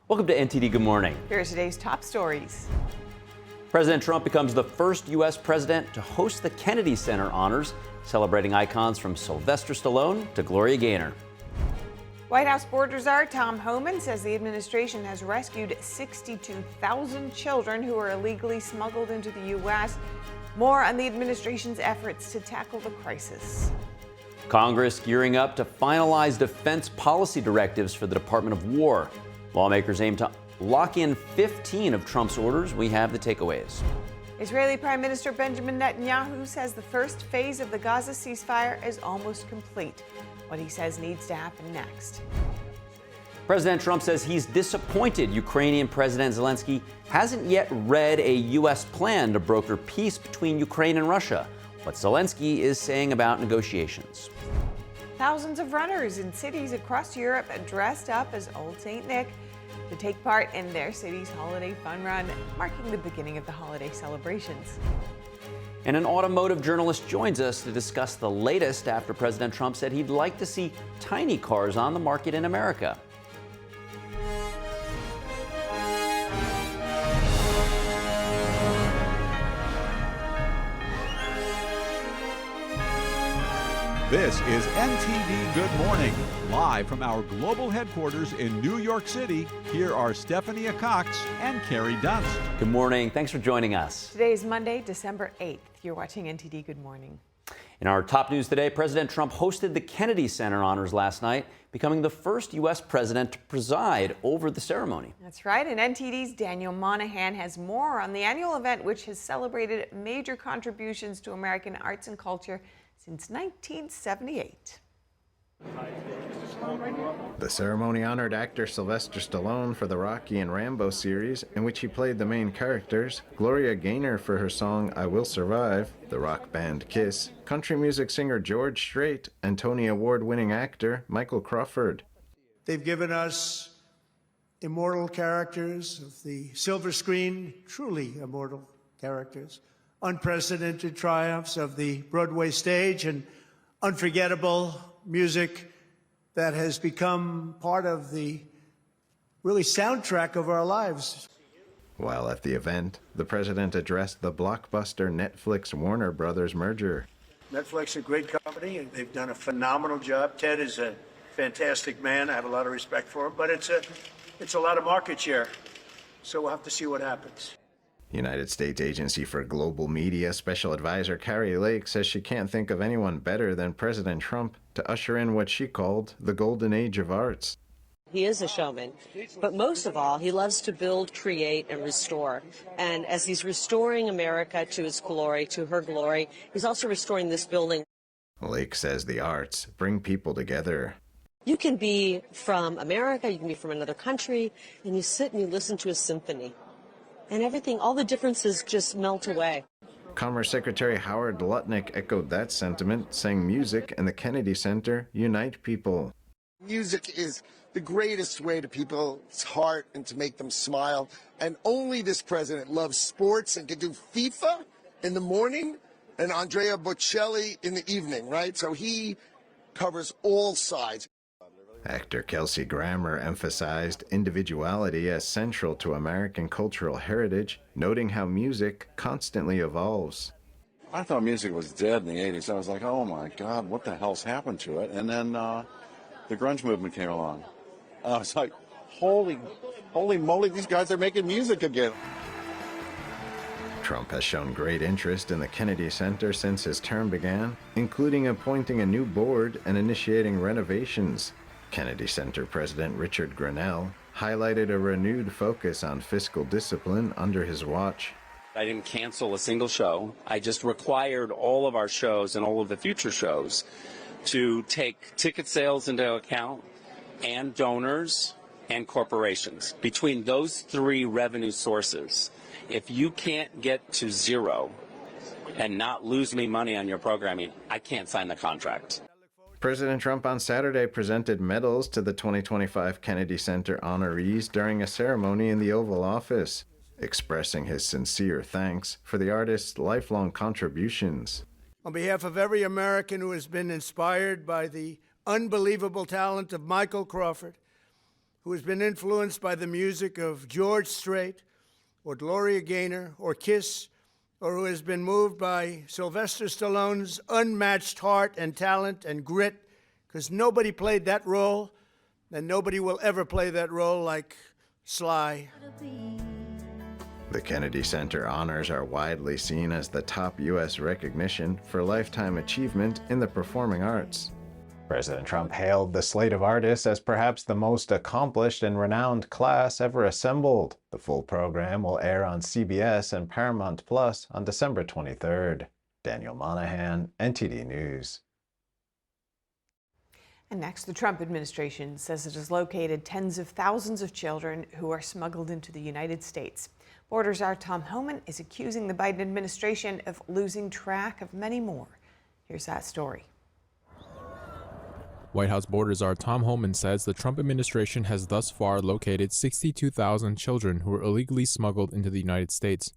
Welcome to NTD Good Morning. Here are today's top stories. President Trump becomes the first U.S. president to host the Kennedy Center honors, celebrating icons from Sylvester Stallone to Gloria Gaynor. White House border czar Tom Homan says the administration has rescued 62,000 children who are illegally smuggled into the U.S. More on the administration's efforts to tackle the crisis. Congress gearing up to finalize defense policy directives for the Department of War. Lawmakers aim to lock in 15 of Trump's orders. We have the takeaways. Israeli Prime Minister Benjamin Netanyahu says the first phase of the Gaza ceasefire is almost complete. What he says needs to happen next. President Trump says he's disappointed Ukrainian President Zelenskyy hasn't yet read a U.S. plan to broker peace between Ukraine and Russia. What Zelenskyy is saying about negotiations. Thousands of runners in cities across Europe dressed up as Old St. Nick to take part in their city's holiday fun run, marking the beginning of the holiday celebrations. And an automotive journalist joins us to discuss the latest after President Trump said he'd like to see tiny cars on the market in America. This is NTD Good Morning, live from our global headquarters in New York City. Here are Stephanie Cox and Carrie Dunst. Good morning. Thanks for joining us. Today is Monday, December 8th. You're watching NTD Good Morning. In our top news today, President Trump hosted the Kennedy Center honors last night, becoming the first U.S. president to preside over the ceremony. That's right, and NTD's Daniel Monahan has more on the annual event, which has celebrated major contributions to American arts and culture since 1978. The ceremony honored actor Sylvester Stallone for the Rocky and Rambo series, in which he played the main characters, Gloria Gaynor for her song I Will Survive, the rock band KISS, country music singer George Strait, and Tony Award-winning actor Michael Crawford. They've given us immortal characters of the silver screen, truly immortal characters, unprecedented triumphs of the Broadway stage, and unforgettable music that has become part of the really soundtrack of our lives. While at the event, the president addressed the blockbuster Netflix-Warner Brothers merger. Netflix is a great company, and they've done a phenomenal job. Ted is a fantastic man. I have a lot of respect for him, but it's a lot of market share, so we'll have to see what happens. United States Agency for Global Media Special Advisor Kari Lake says she can't think of anyone better than President Trump to usher in what she called the golden age of arts. He is a showman, but most of all, he loves to build, create, and restore. And as he's restoring America to its glory, to her glory, he's also restoring this building. Lake says the arts bring people together. You can be from America, you can be from another country, and you sit and you listen to a symphony. And everything, all the differences just melt away. Commerce Secretary Howard Lutnick echoed that sentiment, saying music and the Kennedy Center unite people. Music is the greatest way to people's heart and to make them smile. And only this president loves sports and can do FIFA in the morning and Andrea Bocelli in the evening, right? So he covers all sides. Actor Kelsey Grammer emphasized individuality as central to American cultural heritage, noting how music constantly evolves. I thought music was dead in the 80s. I was like, oh my God, what the hell's happened to it? And then the grunge movement came along. I was like, holy moly, these guys are making music again. Trump has shown great interest in the Kennedy Center since his term began, including appointing a new board and initiating renovations. Kennedy Center President Richard Grenell highlighted a renewed focus on fiscal discipline under his watch. I didn't cancel a single show. I just required all of our shows and all of the future shows to take ticket sales into account and donors and corporations. Between those three revenue sources, if you can't get to zero and not lose me money on your programming, I can't sign the contract. President Trump on Saturday presented medals to the 2025 Kennedy Center honorees during a ceremony in the Oval Office, expressing his sincere thanks for the artist's lifelong contributions. On behalf of every American who has been inspired by the unbelievable talent of Michael Crawford, who has been influenced by the music of George Strait or Gloria Gaynor or KISS, or who has been moved by Sylvester Stallone's unmatched heart and talent and grit, because nobody played that role, and nobody will ever play that role like Sly. The Kennedy Center honors are widely seen as the top U.S. recognition for lifetime achievement in the performing arts. President Trump hailed the slate of artists as perhaps the most accomplished and renowned class ever assembled. The full program will air on CBS and Paramount Plus on December 23rd. Daniel Monahan, NTD News. And next, the Trump administration says it has located tens of thousands of children who are smuggled into the United States. Border Czar Tom Homan is accusing the Biden administration of losing track of many more. Here's that story. White House border czar Tom Homan says the Trump administration has thus far located 62,000 children who were illegally smuggled into the United States.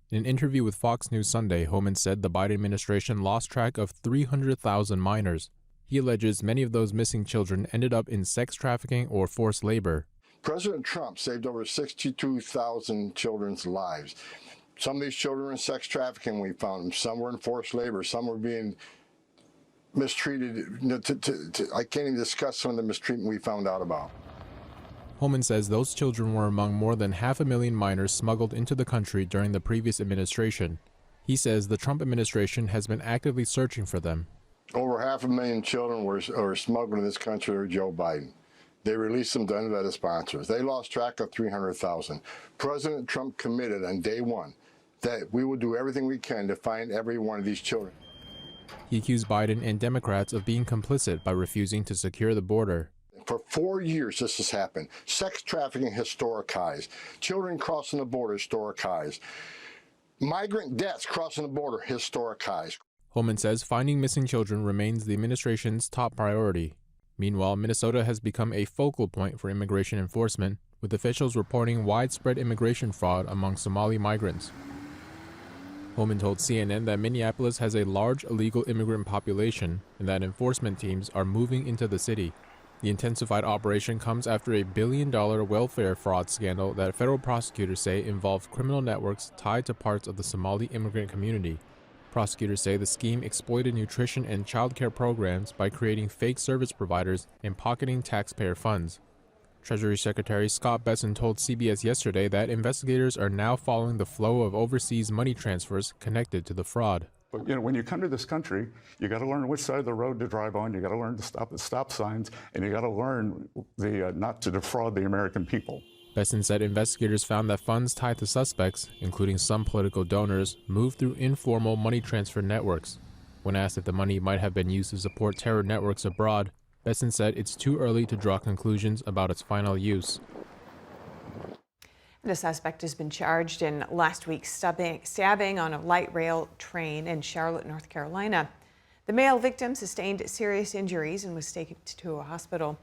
In an interview with Fox News Sunday, Homan said the Biden administration lost track of 300,000 minors. He alleges many of those missing children ended up in sex trafficking or forced labor. President Trump saved over 62,000 children's lives. Some of these children were in sex trafficking, we found them. Some were in forced labor. Some were being mistreated. I can't even discuss some of the mistreatment we found out about. Homan says those children were among more than 500,000 minors smuggled into the country during the previous administration. He says the Trump administration has been actively searching for them. Over 500,000 children were smuggled in this country under Joe Biden. They released them to unvetted sponsors. They lost track of 300,000. President Trump committed on day one that we will do everything we can to find every one of these children. He accused Biden and Democrats of being complicit by refusing to secure the border. For 4 years, this has happened. Sex trafficking, historic highs. Children crossing the border, historic highs. Migrant deaths crossing the border, historic highs. Homan says finding missing children remains the administration's top priority. Meanwhile, Minnesota has become a focal point for immigration enforcement, with officials reporting widespread immigration fraud among Somali migrants. Homan told CNN that Minneapolis has a large illegal immigrant population and that enforcement teams are moving into the city. The intensified operation comes after a $1 billion welfare fraud scandal that federal prosecutors say involved criminal networks tied to parts of the Somali immigrant community. Prosecutors say the scheme exploited nutrition and child care programs by creating fake service providers and pocketing taxpayer funds. Treasury Secretary Scott Bessent told CBS yesterday that investigators are now following the flow of overseas money transfers connected to the fraud. But, when you come to this country, you got to learn which side of the road to drive on. You got to learn to stop at stop signs, and you got to learn not to defraud the American people. Bessent said investigators found that funds tied to suspects, including some political donors, moved through informal money transfer networks. When asked if the money might have been used to support terror networks abroad, Bessent said it's too early to draw conclusions about its final use. The suspect has been charged in last week's stabbing on a light rail train in Charlotte, North Carolina. The male victim sustained serious injuries and was taken to a hospital.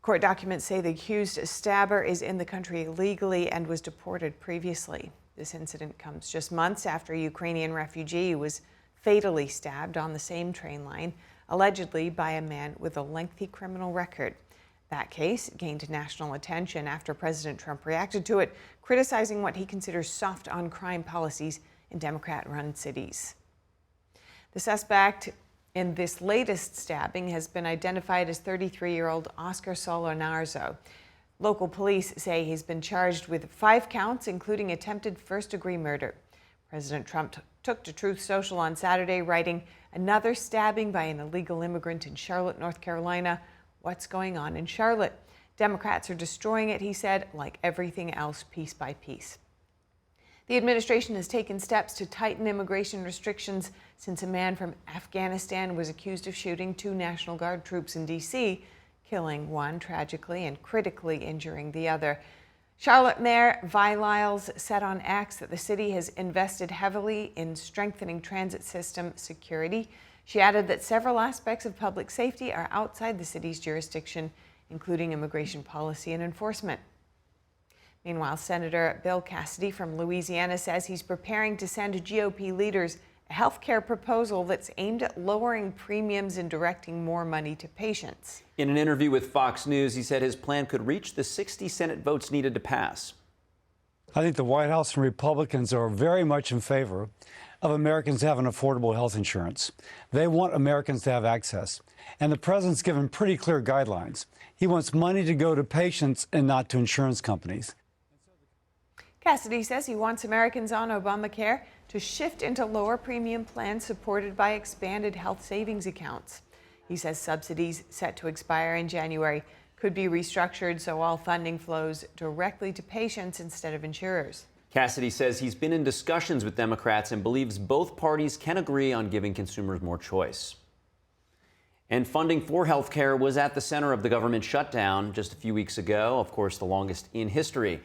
Court documents say the accused stabber is in the country illegally and was deported previously. This incident comes just months after a Ukrainian refugee was fatally stabbed on the same train line, allegedly by a man with a lengthy criminal record. That case gained national attention after President Trump reacted to it, criticizing what he considers soft on crime policies in Democrat-run cities. The suspect in this latest stabbing has been identified as 33-year-old Oscar Solonarzo. Local police say he's been charged with 5 counts, including attempted first-degree murder. President Trump took to Truth Social on Saturday, writing, "Another stabbing by an illegal immigrant in Charlotte, North Carolina. What's going on in Charlotte? Democrats are destroying it," he said, like everything else, piece by piece. The administration has taken steps to tighten immigration restrictions since a man from Afghanistan was accused of shooting 2 National Guard troops in D.C., killing one tragically and critically injuring the other. Charlotte Mayor Vi Lyles said on X that the city has invested heavily in strengthening transit system security. She added that several aspects of public safety are outside the city's jurisdiction, including immigration policy and enforcement. Meanwhile, Senator Bill Cassidy from Louisiana says he's preparing to send GOP leaders a health care proposal that's aimed at lowering premiums and directing more money to patients. In an interview with Fox News, he said his plan could reach the 60 Senate votes needed to pass. I think the White House and Republicans are very much in favor of Americans having affordable health insurance. They want Americans to have access. And the president's given pretty clear guidelines. He wants money to go to patients and not to insurance companies. Cassidy says he wants Americans on Obamacare to shift into lower premium plans supported by expanded health savings accounts. He says subsidies set to expire in January could be restructured so all funding flows directly to patients instead of insurers. Cassidy says he's been in discussions with Democrats and believes both parties can agree on giving consumers more choice. And funding for health care was at the center of the government shutdown just a few weeks ago, of course, the longest in history.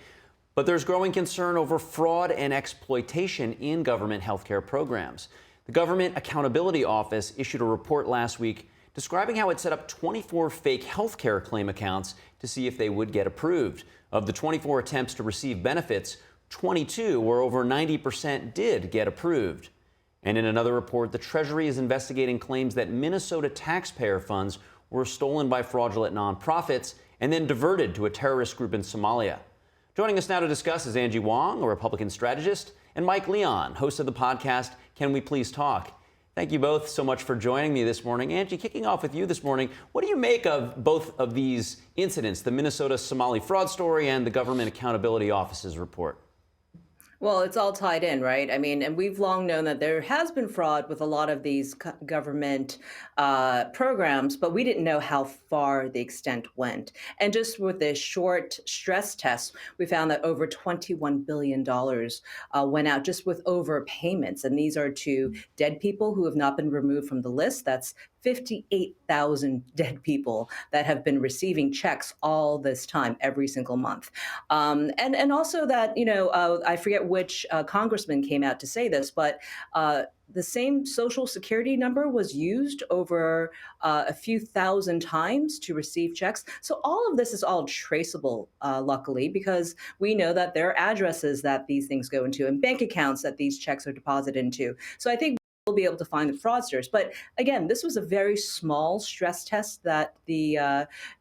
But there's growing concern over fraud and exploitation in government health care programs. The Government Accountability Office issued a report last week describing how it set up 24 fake health care claim accounts to see if they would get approved. Of the 24 attempts to receive benefits, 22, or over 90%, did get approved. And in another report, the Treasury is investigating claims that Minnesota taxpayer funds were stolen by fraudulent nonprofits and then diverted to a terrorist group in Somalia. Joining us now to discuss is Angie Wong, a Republican strategist, and Mike Leon, host of the podcast, Can We Please Talk? Thank you both so much for joining me this morning. Angie, kicking off with you this morning, what do you make of both of these incidents, the Minnesota Somali fraud story and the Government Accountability Office's report? Well, it's all tied in, right? I mean, and we've long known that there has been fraud with a lot of these government programs, but we didn't know how far the extent went. And just with this short stress test, we found that over $21 billion went out just with overpayments. And these are to dead people who have not been removed from the list. That's 58,000 dead people that have been receiving checks all this time, every single month. And also that, you know, I forget which congressman came out to say this, but the same social security number was used over a few thousand times to receive checks. So all of this is all traceable, luckily, because we know that there are addresses that these things go into and bank accounts that these checks are deposited into. So I think we'll be able to find the fraudsters. But again, this was a very small stress test that the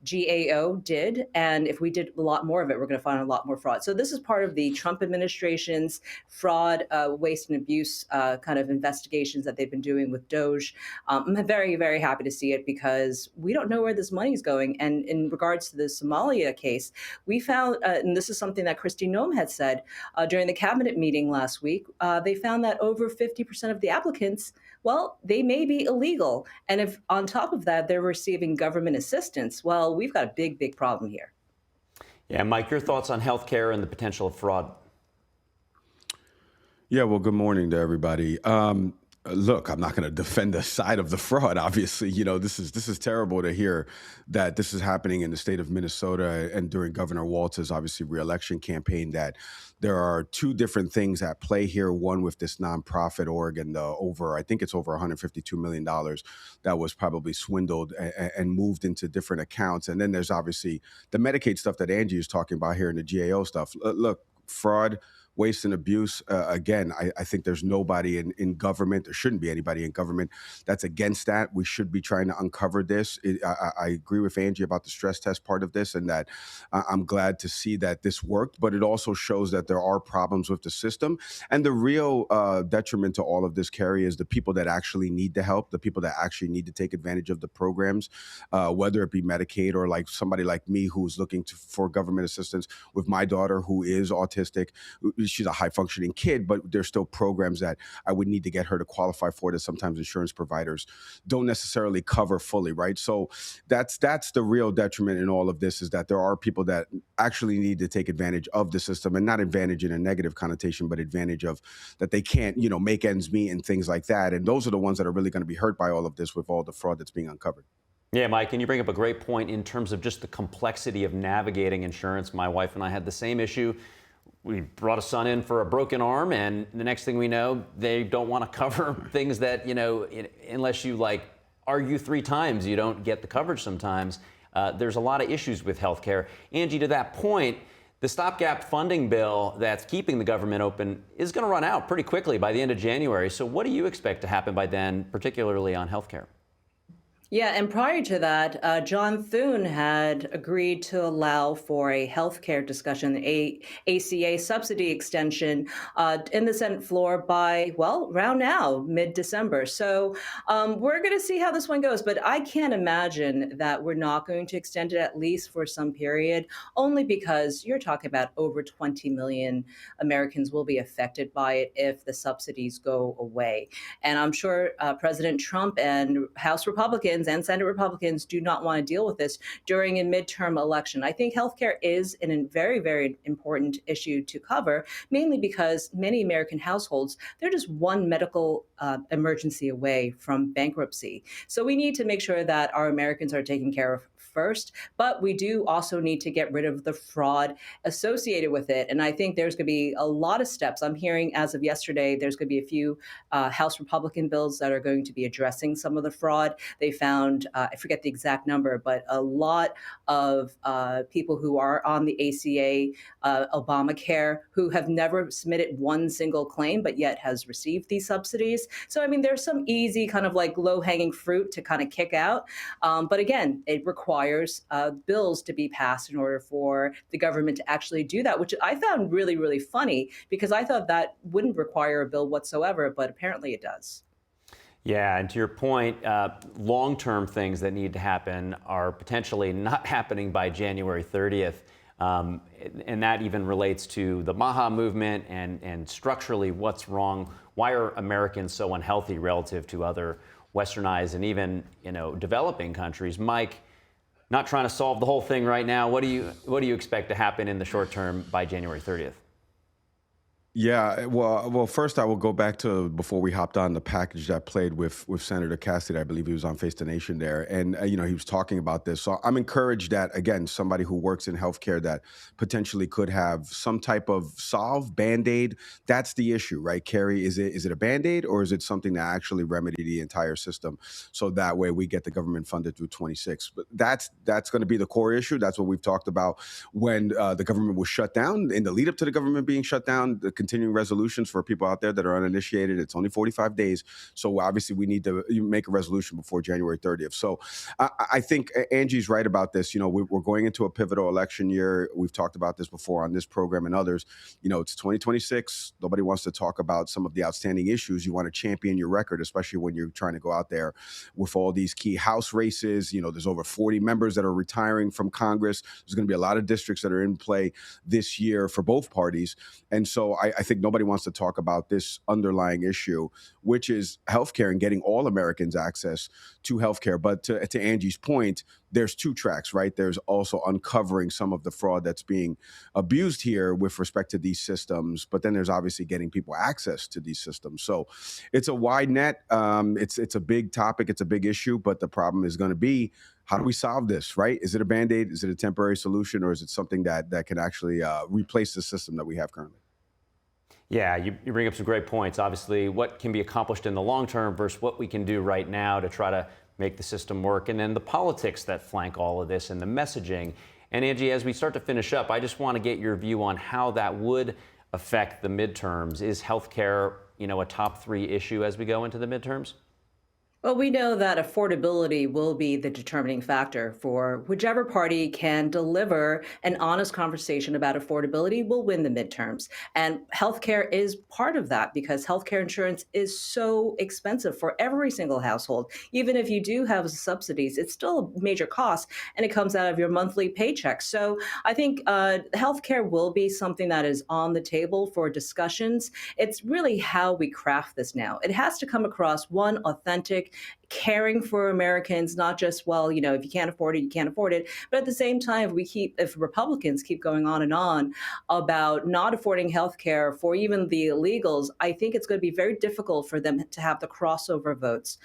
GAO did. And if we did a lot more of it, we're going to find a lot more fraud. So this is part of the Trump administration's fraud, waste and abuse kind of investigations that they've been doing with DOJ. I'm very, very happy to see it because we don't know where this money is going. And in regards to the Somalia case, we found, and this is something that Kristi Noem had said during the cabinet meeting last week, they found that over 50% of the applicants, well, they may be illegal. And if on top of that, they're receiving government assistance, well, we've got a big, big problem here. Yeah, Mike, your thoughts on healthcare and the potential of fraud? Yeah, well, good morning to everybody. Look, I'm not going to defend the side of the fraud. Obviously, you know, this is terrible to hear that this is happening in the state of Minnesota and during Governor Walz's obviously reelection campaign, that there are two different things at play here. One with this nonprofit org and I think it's over $152 million that was probably swindled and moved into different accounts. And then there's obviously the Medicaid stuff that Angie is talking about here and the GAO stuff. Look, fraud, waste and abuse. Again, I think there's nobody in government, there shouldn't be anybody in government that's against that. We should be trying to uncover this. I agree with Angie about the stress test part of this, and that I'm glad to see that this worked, but it also shows that there are problems with the system. And the real detriment to all of this, Carrie, is the people that actually need the help, the people that actually need to take advantage of the programs, whether it be Medicaid or like somebody like me who's looking for government assistance with my daughter who is autistic. She's a high-functioning kid, but there's still programs that I would need to get her to qualify for that sometimes insurance providers don't necessarily cover fully, right? So that's the real detriment in all of this, is that there are people that actually need to take advantage of the system, and not advantage in a negative connotation, but advantage of that they can't, you know, make ends meet and things like that. And those are the ones that are really going to be hurt by all of this with all the fraud that's being uncovered. Yeah, Mike, and you bring up a great point in terms of just the complexity of navigating insurance. My wife and I had the same issue. We brought a son in for a broken arm, and the next thing we know, they don't want to cover things that, you know, unless you like argue 3 times, you don't get the coverage sometimes. There's a lot of issues with healthcare. Angie, to that point, The stopgap funding bill that's keeping the government open is going to run out pretty quickly by the end of January. So what do you expect to happen by then, particularly on health care? Yeah, and prior to that, John Thune had agreed to allow for a healthcare discussion, ACA subsidy extension in the Senate floor by, well, around now, mid-December. So we're going to see how this one goes. But I can't imagine that we're not going to extend it at least for some period, only because you're talking about over 20 million Americans will be affected by it if the subsidies go away. And I'm sure President Trump and House Republicans and Senate Republicans do not want to deal with this during a midterm election. I think healthcare is a very, very important issue to cover, mainly because many American households, they're just one medical emergency away from bankruptcy. So we need to make sure that our Americans are taken care of first, but we do also need to get rid of the fraud associated with it. And I think there's going to be a lot of steps. I'm hearing as of yesterday, there's going to be a few House Republican bills that are going to be addressing some of the fraud. They found, I forget the exact number, but a lot of people who are on the ACA, Obamacare, who have never submitted one single claim, but yet has received these subsidies. So, I mean, there's some easy kind of like low-hanging fruit to kind of kick out. But again, it requires bills to be passed in order for the government to actually do that, which I found really, really funny because I thought that wouldn't require a bill whatsoever, but apparently it does. Yeah, and to your point, long-term things that need to happen are potentially not happening by January 30th. And that even relates to the MAHA movement and structurally what's wrong. Why are Americans so unhealthy relative to other westernized and even, developing countries? Mike, not trying to solve the whole thing right now. What do you expect to happen in the short term by January 30th? Yeah, well, first I will go back to before we hopped on the package that played with Senator Cassidy. I believe he was on Face the Nation there, and he was talking about this. So I'm encouraged that again, somebody who works in healthcare that potentially could have some type of solve Band-Aid. That's the issue, right, Carrie? Is it a Band-Aid or is it something that actually remedy the entire system so that way we get the government funded through 26? But that's going to be the core issue. That's what we've talked about when the government was shut down in the lead up to the government being shut down. The continuing resolutions for people out there that are uninitiated. It's only 45 days. So obviously we need to make a resolution before January 30th. So I think Angie's right about this. We're going into a pivotal election year. We've talked about this before on this program and others. It's 2026. Nobody wants to talk about some of the outstanding issues. You want to champion your record, especially when you're trying to go out there with all these key House races. There's over 40 members that are retiring from Congress. There's going to be a lot of districts that are in play this year for both parties. And so I think nobody wants to talk about this underlying issue, which is healthcare and getting all Americans access to healthcare. But to Angie's point, there's two tracks, right? There's also uncovering some of the fraud that's being abused here with respect to these systems. But then there's obviously getting people access to these systems. So it's a wide net. It's a big topic. It's a big issue. But the problem is going to be, how do we solve this, right? Is it a Band-Aid? Is it a temporary solution? Or is it something that can actually replace the system that we have currently? Yeah, you bring up some great points. Obviously, what can be accomplished in the long term versus what we can do right now to try to make the system work, and then the politics that flank all of this and the messaging. And Angie, as we start to finish up, I just want to get your view on how that would affect the midterms. Is healthcare, a top 3 issue as we go into the midterms? Well, we know that affordability will be the determining factor for whichever party can deliver an honest conversation about affordability will win the midterms. And healthcare is part of that because healthcare insurance is so expensive for every single household. Even if you do have subsidies, it's still a major cost and it comes out of your monthly paycheck. So I think healthcare will be something that is on the table for discussions. It's really how we craft this now. It has to come across one authentic, caring for Americans, not just, if you can't afford it, you can't afford it. But at the same time, if Republicans keep going on and on about not affording health care for even the illegals, I think it's going to be very difficult for them to have the crossover votes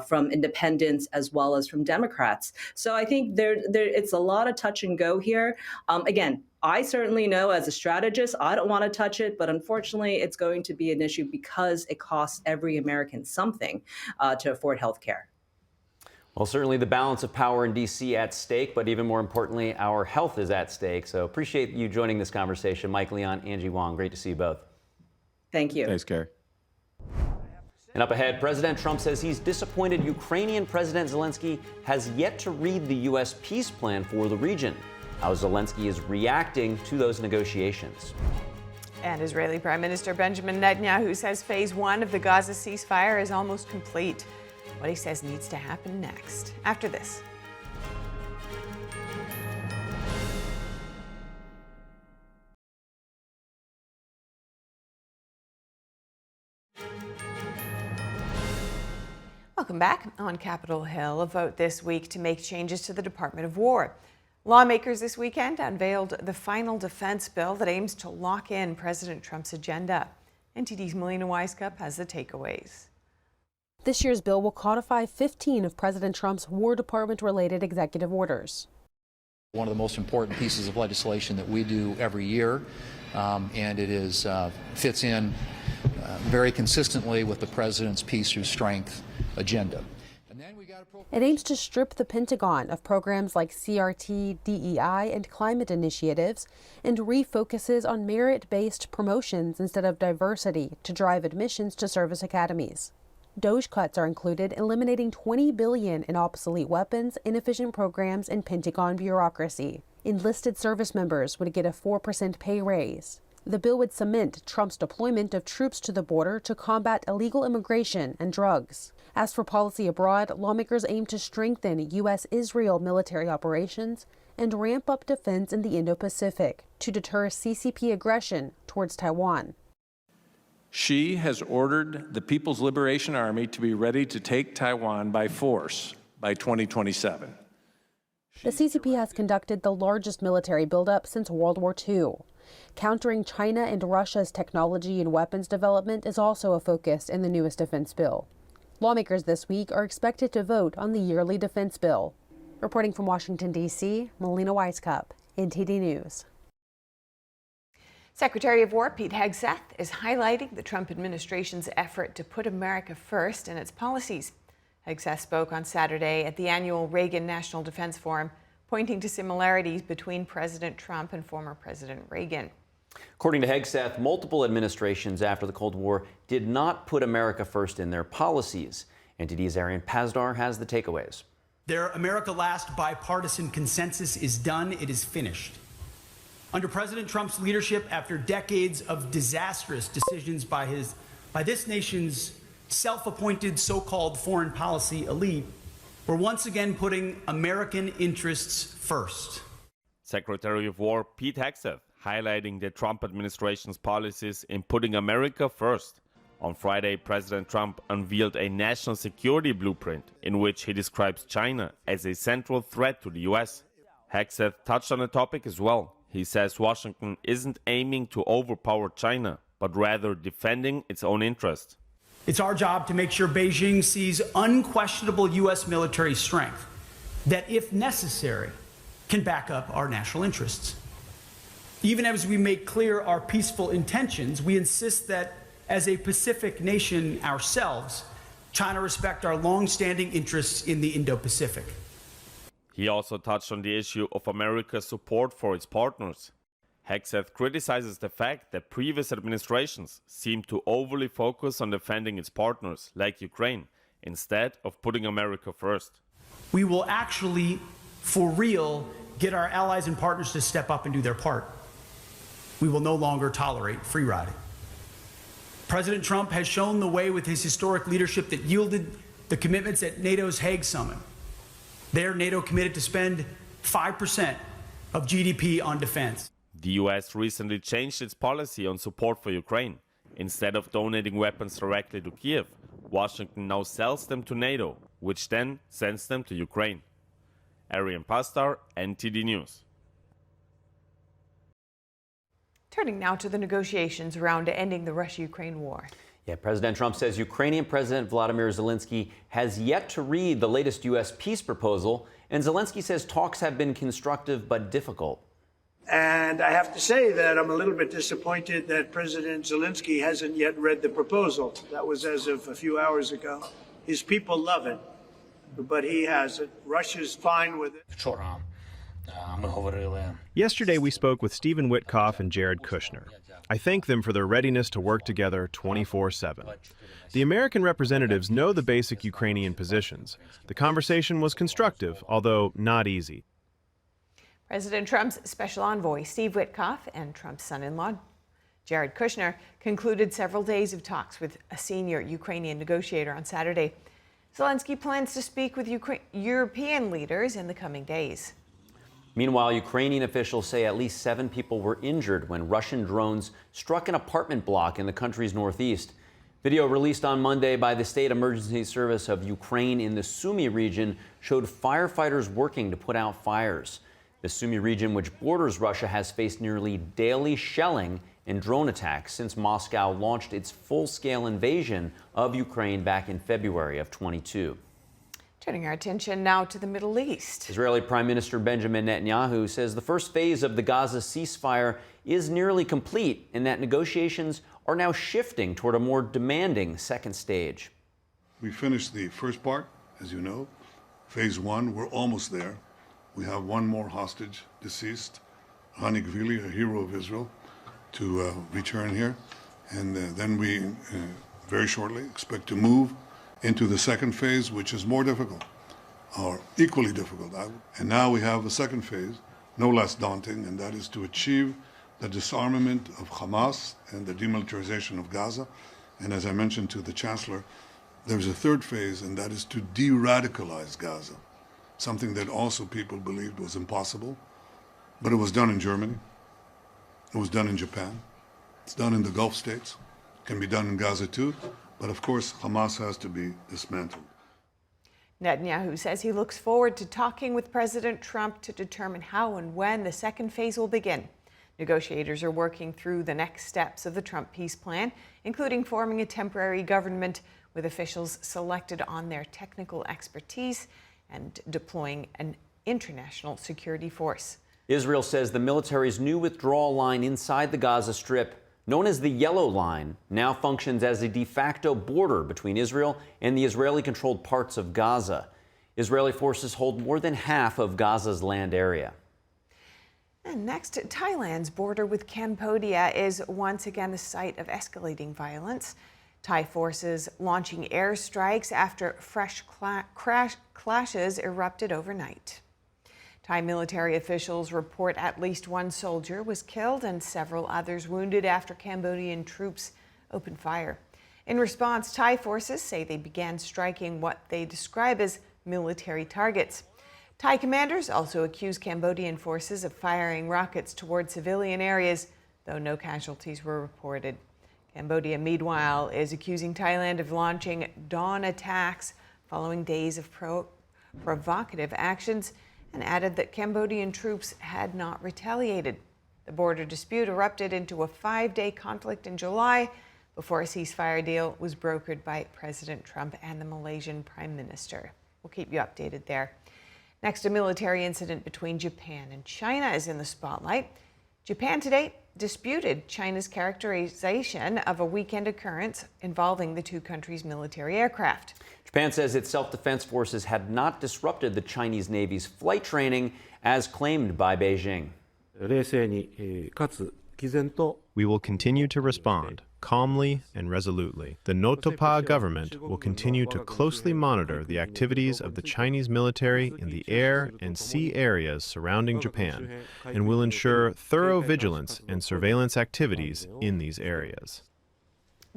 from independents as well as from Democrats. So I think it's a lot of touch and go here. Again, I certainly know as a strategist, I don't want to touch it, but unfortunately, it's going to be an issue because it costs every American something to afford health care. Well, certainly the balance of power in D.C. at stake, but even more importantly, our health is at stake. So appreciate you joining this conversation. Mike Leon, Angie Wong, great to see you both. Thank you. Thanks, Carrie. And up ahead, President Trump says he's disappointed Ukrainian President Zelenskyy has yet to read the U.S. peace plan for the region. How Zelenskyy is reacting to those negotiations. And Israeli Prime Minister Benjamin Netanyahu says phase 1 of the Gaza ceasefire is almost complete. What he says needs to happen next. After this. Welcome back. On Capitol Hill, a vote this week to make changes to the Department of War. Lawmakers this weekend unveiled the final defense bill that aims to lock in President Trump's agenda. NTD's Melina Weiskup has the takeaways. This year's bill will codify 15 of President Trump's War Department-related executive orders. One of the most important pieces of legislation that we do every year, and it is fits in very consistently with the President's Peace Through Strength agenda. It aims to strip the Pentagon of programs like CRT, DEI, and climate initiatives, and refocuses on merit-based promotions instead of diversity to drive admissions to service academies. DOGE cuts are included, eliminating $20 billion in obsolete weapons, inefficient programs, and Pentagon bureaucracy. Enlisted service members would get a 4% pay raise. The bill would cement Trump's deployment of troops to the border to combat illegal immigration and drugs. As for policy abroad, lawmakers aim to strengthen U.S.-Israel military operations and ramp up defense in the Indo-Pacific to deter CCP aggression towards Taiwan. She has ordered the People's Liberation Army to be ready to take Taiwan by force by 2027. The CCP has conducted the largest military buildup since World War II. Countering China and Russia's technology and weapons development is also a focus in the newest defense bill. Lawmakers this week are expected to vote on the yearly defense bill. Reporting from Washington, D.C., Melina Weiskup, NTD News. Secretary of War Pete Hegseth is highlighting the Trump administration's effort to put America first in its policies. Hegseth spoke on Saturday at the annual Reagan National Defense Forum, pointing to similarities between President Trump and former President Reagan. According to Hegseth, multiple administrations after the Cold War did not put America first in their policies. NTD's Arian Pazdar has the takeaways. Their America Last bipartisan consensus is done. It is finished. Under President Trump's leadership, after decades of disastrous decisions by this nation's self-appointed so-called foreign policy elite, we're once again putting American interests first. Secretary of War Pete Hegseth highlighting the Trump administration's policies in putting America first. On Friday, President Trump unveiled a national security blueprint in which he describes China as a central threat to the U.S. Hegseth touched on the topic as well. He says Washington isn't aiming to overpower China, but rather defending its own interest. It's our job to make sure Beijing sees unquestionable U.S. military strength that, if necessary, can back up our national interests. Even as we make clear our peaceful intentions, we insist that, as a Pacific nation ourselves, China respect our long-standing interests in the Indo-Pacific. He also touched on the issue of America's support for its partners. Hegseth criticizes the fact that previous administrations seem to overly focus on defending its partners, like Ukraine, instead of putting America first. We will actually, for real, get our allies and partners to step up and do their part. We will no longer tolerate free riding. President Trump has shown the way with his historic leadership that yielded the commitments at NATO's Hague Summit. There, NATO committed to spend 5% of GDP on defense. The U.S. recently changed its policy on support for Ukraine. Instead of donating weapons directly to Kiev, Washington now sells them to NATO, which then sends them to Ukraine. Arian Pastar, NTD News. Turning now to the negotiations around ending the Russia-Ukraine war. Yeah, President Trump says Ukrainian President Volodymyr Zelenskyy has yet to read the latest U.S. peace proposal, and Zelenskyy says talks have been constructive but difficult. And I have to say that I'm a little bit disappointed that President Zelenskyy hasn't yet read the proposal. That was as of a few hours ago. His people love it. but he hasn't. Russia's fine with it. Yesterday, we spoke with Stephen Witkoff and Jared Kushner. I thank them for their readiness to work together 24/7. The American representatives know the basic Ukrainian positions. The conversation was constructive, although not easy. President Trump's special envoy, Steve Witkoff, and Trump's son-in-law, Jared Kushner, concluded several days of talks with a senior Ukrainian negotiator on Saturday. Zelenskyy plans to speak with European leaders in the coming days. Meanwhile, Ukrainian officials say at least 7 people were injured when Russian drones struck an apartment block in the country's northeast. Video released on Monday by the State Emergency Service of Ukraine in the Sumy region showed firefighters working to put out fires. The Sumy region, which borders Russia, has faced nearly daily shelling and drone attacks since Moscow launched its full-scale invasion of Ukraine back in February of 22. Turning our attention now to the Middle East. Israeli Prime Minister Benjamin Netanyahu says the first phase of the Gaza ceasefire is nearly complete and that negotiations are now shifting toward a more demanding second stage. We finished the first part, as you know. Phase 1, we're almost there. We have one more hostage deceased, Hani Gvili, a hero of Israel, to return here. And then we very shortly expect to move into the second phase, which is more difficult, or equally difficult. And now we have a second phase, no less daunting, and that is to achieve the disarmament of Hamas and the demilitarization of Gaza. And as I mentioned to the Chancellor, there's a third phase, and that is to de-radicalize Gaza, something that also people believed was impossible. But it was done in Germany. It was done in Japan. It's done in the Gulf states. It can be done in Gaza too. But of course, Hamas has to be dismantled. Netanyahu says he looks forward to talking with President Trump to determine how and when the second phase will begin. Negotiators are working through the next steps of the Trump peace plan, including forming a temporary government with officials selected on their technical expertise and deploying an international security force. Israel says the military's new withdrawal line inside the Gaza Strip, known as the Yellow Line, now functions as a de facto border between Israel and the Israeli-controlled parts of Gaza. Israeli forces hold more than half of Gaza's land area. And next, Thailand's border with Cambodia is once again the site of escalating violence. Thai forces launching airstrikes after fresh clashes erupted overnight. Thai military officials report at least one soldier was killed and several others wounded after Cambodian troops opened fire. In response, Thai forces say they began striking what they describe as military targets. Thai commanders also accuse Cambodian forces of firing rockets toward civilian areas, though no casualties were reported. Cambodia, meanwhile, is accusing Thailand of launching dawn attacks following days of provocative actions, and added that Cambodian troops had not retaliated. The border dispute erupted into a 5-day conflict in July before a ceasefire deal was brokered by President Trump and the Malaysian Prime Minister. We'll keep you updated there. Next, a military incident between Japan and China is in the spotlight. Japan today disputed China's characterization of a weekend occurrence involving the two countries' military aircraft. Japan says its self-defense forces had not disrupted the Chinese Navy's flight training, as claimed by Beijing. We will continue to respond calmly and resolutely. The Notopa government will continue to closely monitor the activities of the Chinese military in the air and sea areas surrounding Japan, and will ensure thorough vigilance and surveillance activities in these areas.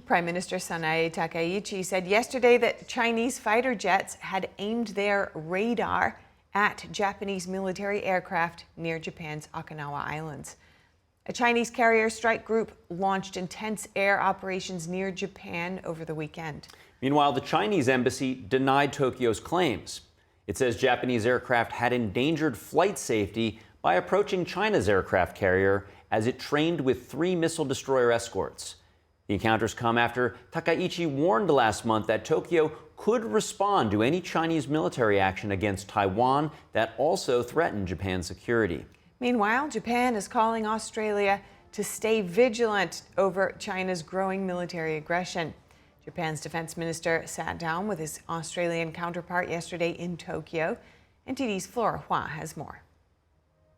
Prime Minister Sanae Takaichi said yesterday that Chinese fighter jets had aimed their radar at Japanese military aircraft near Japan's Okinawa Islands. A Chinese carrier strike group launched intense air operations near Japan over the weekend. Meanwhile, the Chinese embassy denied Tokyo's claims. It says Japanese aircraft had endangered flight safety by approaching China's aircraft carrier as it trained with 3 missile destroyer escorts. The encounters come after Takaichi warned last month that Tokyo could respond to any Chinese military action against Taiwan that also threatened Japan's security. Meanwhile, Japan is calling Australia to stay vigilant over China's growing military aggression. Japan's defense minister sat down with his Australian counterpart yesterday in Tokyo. NTD's Flora Hua has more.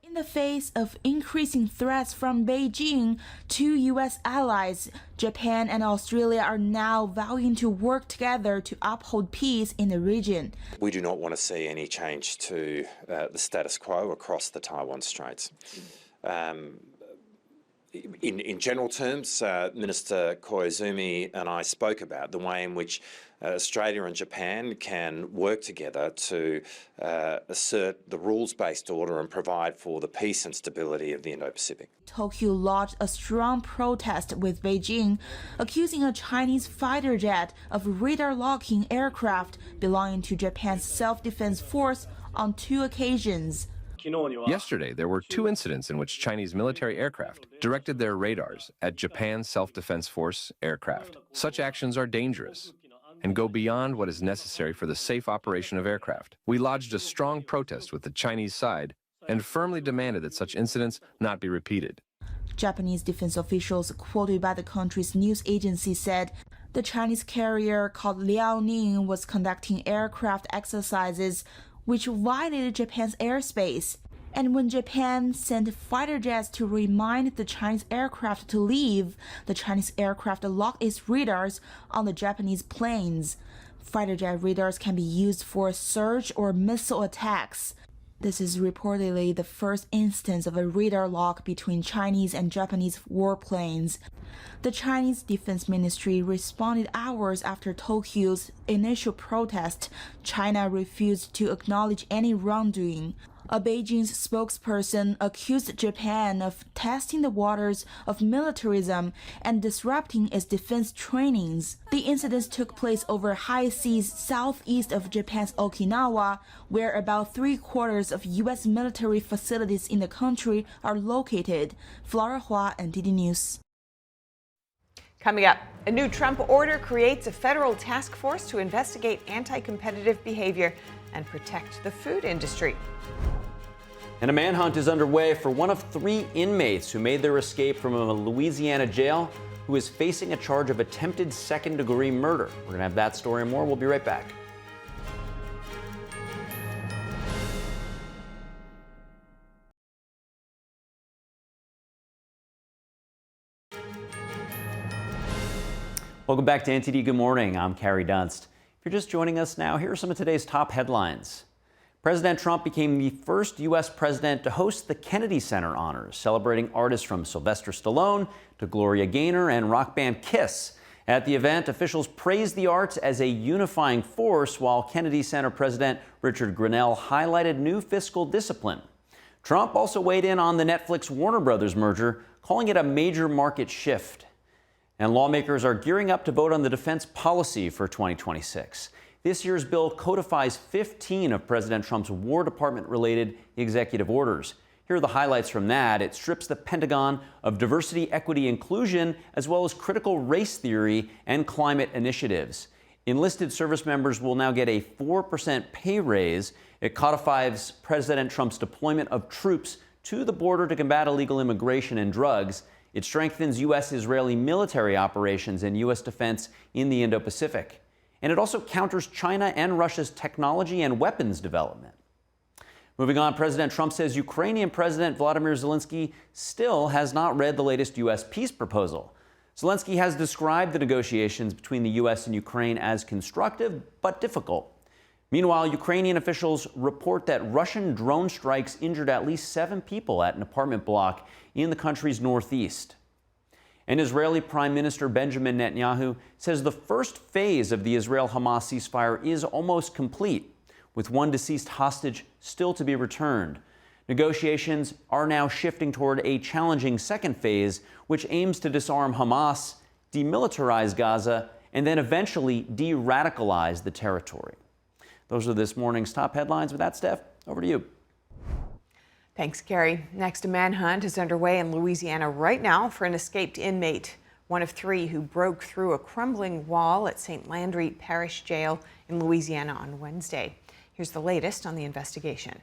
In the face of increasing threats from Beijing, two U.S. allies, Japan and Australia, are now vowing to work together to uphold peace in the region. We do not want to see any change to the status quo across the Taiwan Straits. In general terms, Minister Koizumi and I spoke about the way in which Australia and Japan can work together to assert the rules-based order and provide for the peace and stability of the Indo-Pacific. Tokyo lodged a strong protest with Beijing, accusing a Chinese fighter jet of radar-locking aircraft belonging to Japan's self-defense force on 2 occasions. Yesterday, there were 2 incidents in which Chinese military aircraft directed their radars at Japan's self-defense force aircraft. Such actions are dangerous and go beyond what is necessary for the safe operation of aircraft. We lodged a strong protest with the Chinese side and firmly demanded that such incidents not be repeated. Japanese defense officials quoted by the country's news agency said the Chinese carrier called Liaoning was conducting aircraft exercises which violated Japan's airspace. And when Japan sent fighter jets to remind the Chinese aircraft to leave, the Chinese aircraft locked its radars on the Japanese planes. Fighter jet radars can be used for surge or missile attacks. This is reportedly the first instance of a radar lock between Chinese and Japanese warplanes. The Chinese Defense Ministry responded hours after Tokyo's initial protest. China refused to acknowledge any wrongdoing. A Beijing's spokesperson accused Japan of testing the waters of militarism and disrupting its defense trainings. The incidents took place over high seas southeast of Japan's Okinawa, where about 3/4 of U.S. military facilities in the country are located. Flora Hua, NTD News. Coming up, a new Trump order creates a federal task force to investigate anti-competitive behavior and protect the food industry. And a manhunt is underway for one of 3 inmates who made their escape from a Louisiana jail, who is facing a charge of attempted second-degree murder. We're going to have that story and more. We'll be right back. Welcome back to NTD Good Morning. I'm Carrie Dunst. If you're just joining us now, here are some of today's top headlines. President Trump became the first U.S. president to host the Kennedy Center Honors, celebrating artists from Sylvester Stallone to Gloria Gaynor and rock band KISS. At the event, officials praised the arts as a unifying force, while Kennedy Center President Richard Grenell highlighted new fiscal discipline. Trump also weighed in on the Netflix-Warner Brothers merger, calling it a major market shift. And lawmakers are gearing up to vote on the defense policy for 2026. This year's bill codifies 15 of President Trump's War Department-related executive orders. Here are the highlights from that. It strips the Pentagon of diversity, equity, inclusion, as well as critical race theory and climate initiatives. Enlisted service members will now get a 4% pay raise. It codifies President Trump's deployment of troops to the border to combat illegal immigration and drugs. It strengthens U.S.-Israeli military operations and U.S. defense in the Indo-Pacific. And it also counters China and Russia's technology and weapons development. Moving on, President Trump says Ukrainian President Volodymyr Zelenskyy still has not read the latest U.S. peace proposal. Zelenskyy has described the negotiations between the U.S. and Ukraine as constructive but difficult. Meanwhile, Ukrainian officials report that Russian drone strikes injured at least 7 people at an apartment block in the country's northeast. And Israeli Prime Minister Benjamin Netanyahu says the first phase of the Israel-Hamas ceasefire is almost complete, with one deceased hostage still to be returned. Negotiations are now shifting toward a challenging second phase, which aims to disarm Hamas, demilitarize Gaza, and then eventually de-radicalize the territory. Those are this morning's top headlines. With that, Steph, over to you. Thanks, Carrie. Next, a manhunt is underway in Louisiana right now for an escaped inmate, one of 3 who broke through a crumbling wall at St. Landry Parish Jail in Louisiana on Wednesday. Here's the latest on the investigation.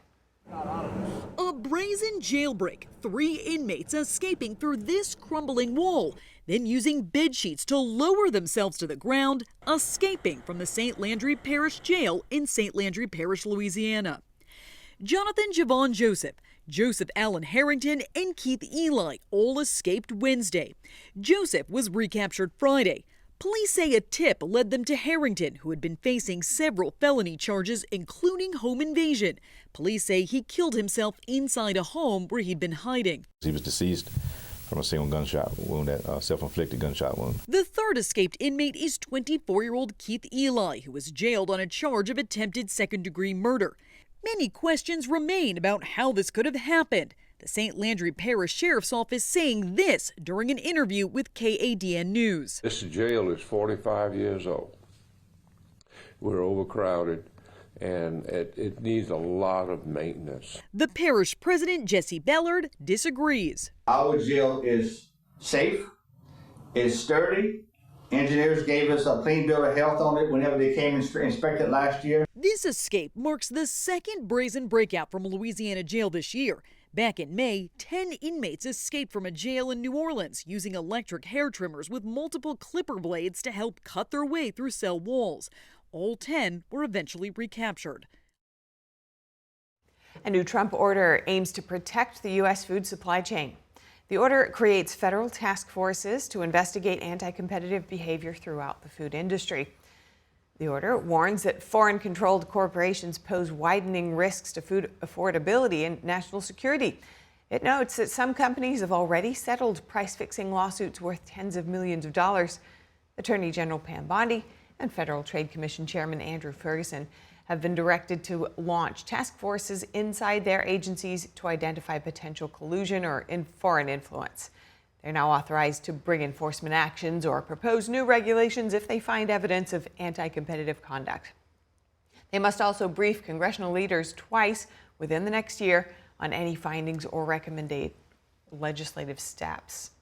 A brazen jailbreak, 3 inmates escaping through this crumbling wall, then using bed sheets to lower themselves to the ground, escaping from the St. Landry Parish Jail in St. Landry Parish, Louisiana. Jonathan Javon Joseph, Joseph Allen Harrington, and Keith Eli all escaped Wednesday. Joseph was recaptured Friday. Police say a tip led them to Harrington, who had been facing several felony charges, including home invasion. Police say he killed himself inside a home where he'd been hiding. He was deceased from a single gunshot wound, that self-inflicted gunshot wound. The third escaped inmate is 24-year-old Keith Eli, who was jailed on a charge of attempted second-degree murder. Many questions remain about how this could have happened. The St. Landry Parish Sheriff's Office saying this during an interview with KADN News. This jail is 45 years old. We're overcrowded, and it needs a lot of maintenance. The parish president, Jesse Ballard, disagrees. Our jail is safe, it's sturdy. Engineers gave us a clean bill of health on it whenever they came and inspected last year. This escape marks the second brazen breakout from a Louisiana jail this year. Back in May, 10 inmates escaped from a jail in New Orleans using electric hair trimmers with multiple clipper blades to help cut their way through cell walls. All 10 were eventually recaptured. A new Trump order aims to protect the U.S. food supply chain. The order creates federal task forces to investigate anti-competitive behavior throughout the food industry. The order warns that foreign-controlled corporations pose widening risks to food affordability and national security. It notes that some companies have already settled price-fixing lawsuits worth tens of millions of dollars. Attorney General Pam Bondi and Federal Trade Commission Chairman Andrew Ferguson have been directed to launch task forces inside their agencies to identify potential collusion or foreign influence. They're now authorized to bring enforcement actions or propose new regulations if they find evidence of anti-competitive conduct. They must also brief congressional leaders twice within the next year on any findings or recommended legislative steps.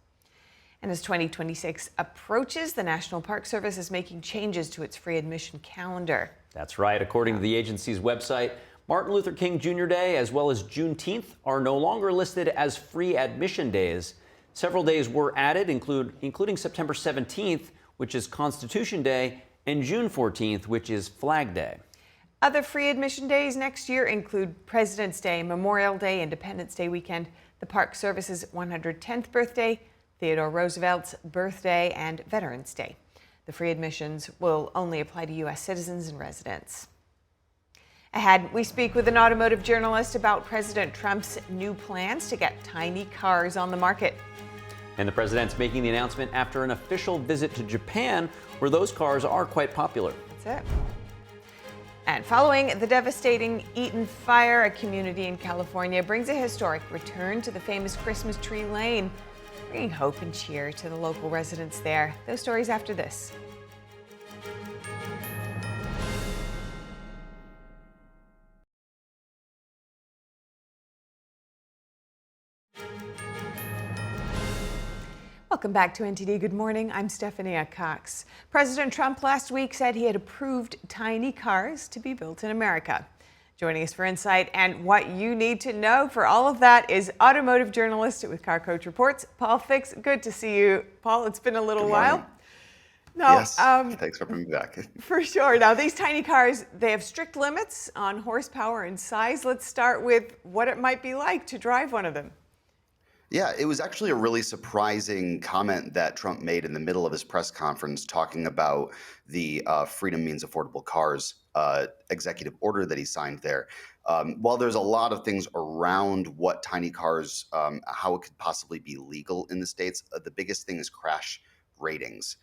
And as 2026 approaches, the National Park Service is making changes to its free admission calendar. That's right. According to the agency's website, Martin Luther King Jr. Day as well as Juneteenth are no longer listed as free admission days. Several days were added, including September 17th, which is Constitution Day, and June 14th, which is Flag Day. Other free admission days next year include President's Day, Memorial Day, Independence Day weekend, the Park Service's 110th birthday, Theodore Roosevelt's birthday, and Veterans Day. The free admissions will only apply to U.S. citizens and residents. Ahead, we speak with an automotive journalist about President Trump's new plans to get tiny cars on the market. And the president's making the announcement after an official visit to Japan, where those cars are quite popular. That's it. And following the devastating Eaton fire, a community in California brings a historic return to the famous Christmas tree lane, bringing hope and cheer to the local residents there. Those stories after this. Welcome back to NTD Good Morning. I'm Stephanie Cox. President Trump last week said he had approved tiny cars to be built in America. Joining us for insight and what you need to know for all of that is automotive journalist with Car Coach Reports, Paul Fix. Good to see you, Paul. It's been a little while. No, yes, thanks for bringing me back. For sure. Now, these tiny cars, they have strict limits on horsepower and size. Let's start with what it might be like to drive one of them. Yeah, it was actually a really surprising comment that Trump made in the middle of his press conference talking about the Freedom Means Affordable Cars executive order that he signed there. While there's a lot of things around what tiny cars, how it could possibly be legal in the States, the biggest thing is crash ratings.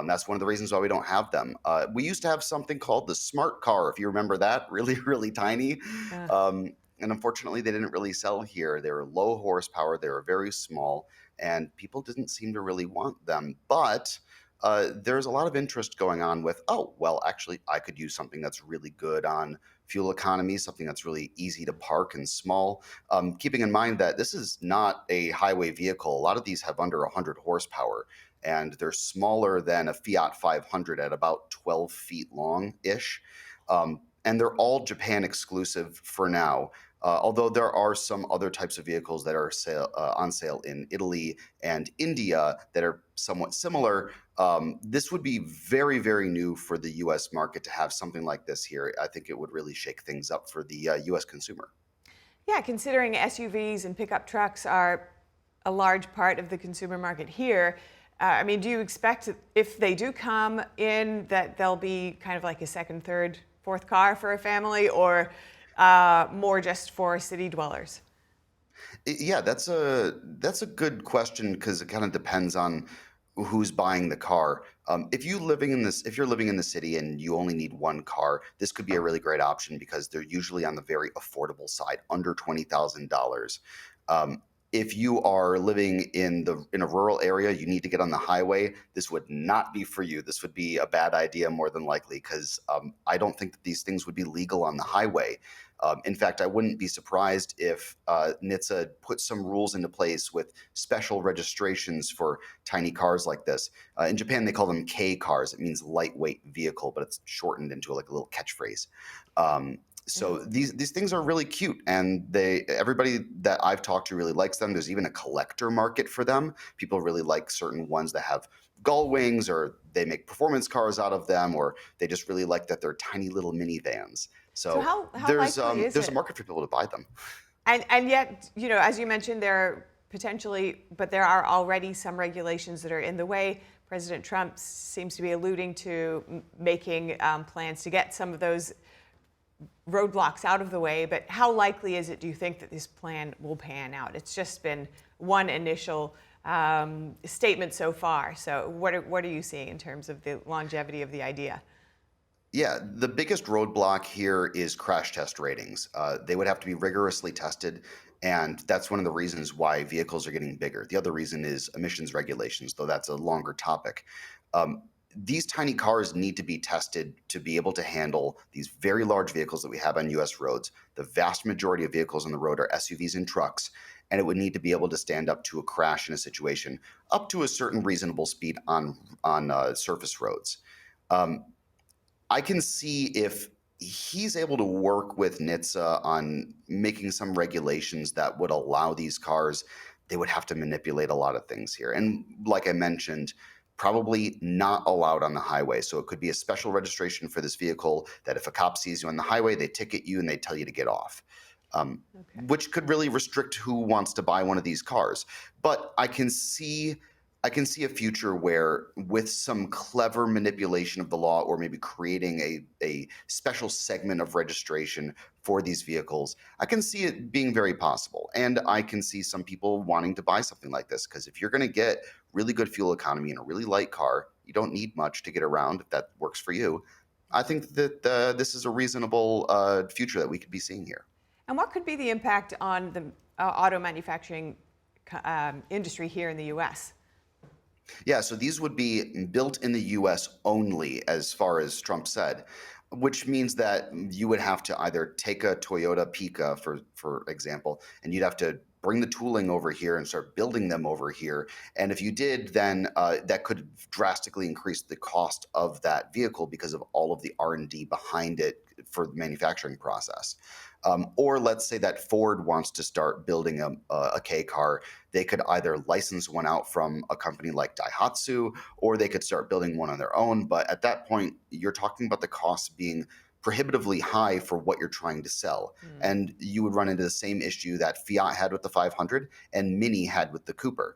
That's one of the reasons why we don't have them. We used to have something called the smart car, if you remember that, really, really tiny. Yeah. And unfortunately, they didn't really sell here. They were low horsepower, they were very small, and people didn't seem to really want them. But there's a lot of interest going on with, oh, well, actually, I could use something that's really good on fuel economy, something that's really easy to park and small. Keeping in mind that this is not a highway vehicle. A lot of these have under 100 horsepower, and they're smaller than a Fiat 500 at about 12 feet long-ish. And they're all Japan exclusive for now. Although there are some other types of vehicles that are on sale in Italy and India that are somewhat similar, this would be very, very new for the U.S. market to have something like this here. I think it would really shake things up for the U.S. consumer. Yeah, considering SUVs and pickup trucks are a large part of the consumer market here, I mean, do you expect if they do come in that they'll be kind of like a second, third, fourth car for a family, or more just for city dwellers? Yeah, that's a good question because it kind of depends on who's buying the car. If you're living in the city and you only need one car, this could be a really great option because they're usually on the very affordable side, under $20,000. If you are living in a rural area, you need to get on the highway. This would not be for you. This would be a bad idea more than likely because I don't think that these things would be legal on the highway. In fact, I wouldn't be surprised if NHTSA put some rules into place with special registrations for tiny cars like this. In Japan, they call them K cars. It means lightweight vehicle, but it's shortened into like a little catchphrase. So these things are really cute, and everybody that I've talked to really likes them. There's even a collector market for them. People really like certain ones that have gull wings, or they make performance cars out of them, or they just really like that they're tiny little minivans. So how there's likely is a it? market for people to buy them. And yet, you know, as you mentioned, there are already some regulations that are in the way. President Trump seems to be alluding to making plans to get some of those roadblocks out of the way, but how likely is it, do you think, that this plan will pan out? It's just been one initial statement so far. So what are you seeing in terms of the longevity of the idea? Yeah, the biggest roadblock here is crash test ratings. They would have to be rigorously tested, and that's one of the reasons why vehicles are getting bigger. The other reason is emissions regulations, though that's a longer topic. These tiny cars need to be tested to be able to handle these very large vehicles that we have on U.S. roads. The vast majority of vehicles on the road are SUVs and trucks, and it would need to be able to stand up to a crash in a situation up to a certain reasonable speed on surface roads. I can see if he's able to work with NHTSA on making some regulations that would allow these cars. They would have to manipulate a lot of things here. And like I mentioned, probably not allowed on the highway. So it could be a special registration for this vehicle that if a cop sees you on the highway, they ticket you and they tell you to get off, which could really restrict who wants to buy one of these cars. But I can see a future where, with some clever manipulation of the law, or maybe creating a special segment of registration for these vehicles, I can see it being very possible. And I can see some people wanting to buy something like this, because if you're going to get really good fuel economy in a really light car, you don't need much to get around if that works for you. I think that this is a reasonable future that we could be seeing here. And what could be the impact on the auto manufacturing industry here in the U.S.? Yeah, so these would be built in the U.S. only, as far as Trump said, which means that you would have to either take a Toyota Pika, for example, and you'd have to bring the tooling over here and start building them over here. And if you did, then that could drastically increase the cost of that vehicle because of all of the R&D behind it for the manufacturing process. Or let's say that Ford wants to start building a K car. They could either license one out from a company like Daihatsu, or they could start building one on their own. But at that point, you're talking about the costs being prohibitively high for what you're trying to sell. And you would run into the same issue that Fiat had with the 500 and Mini had with the Cooper.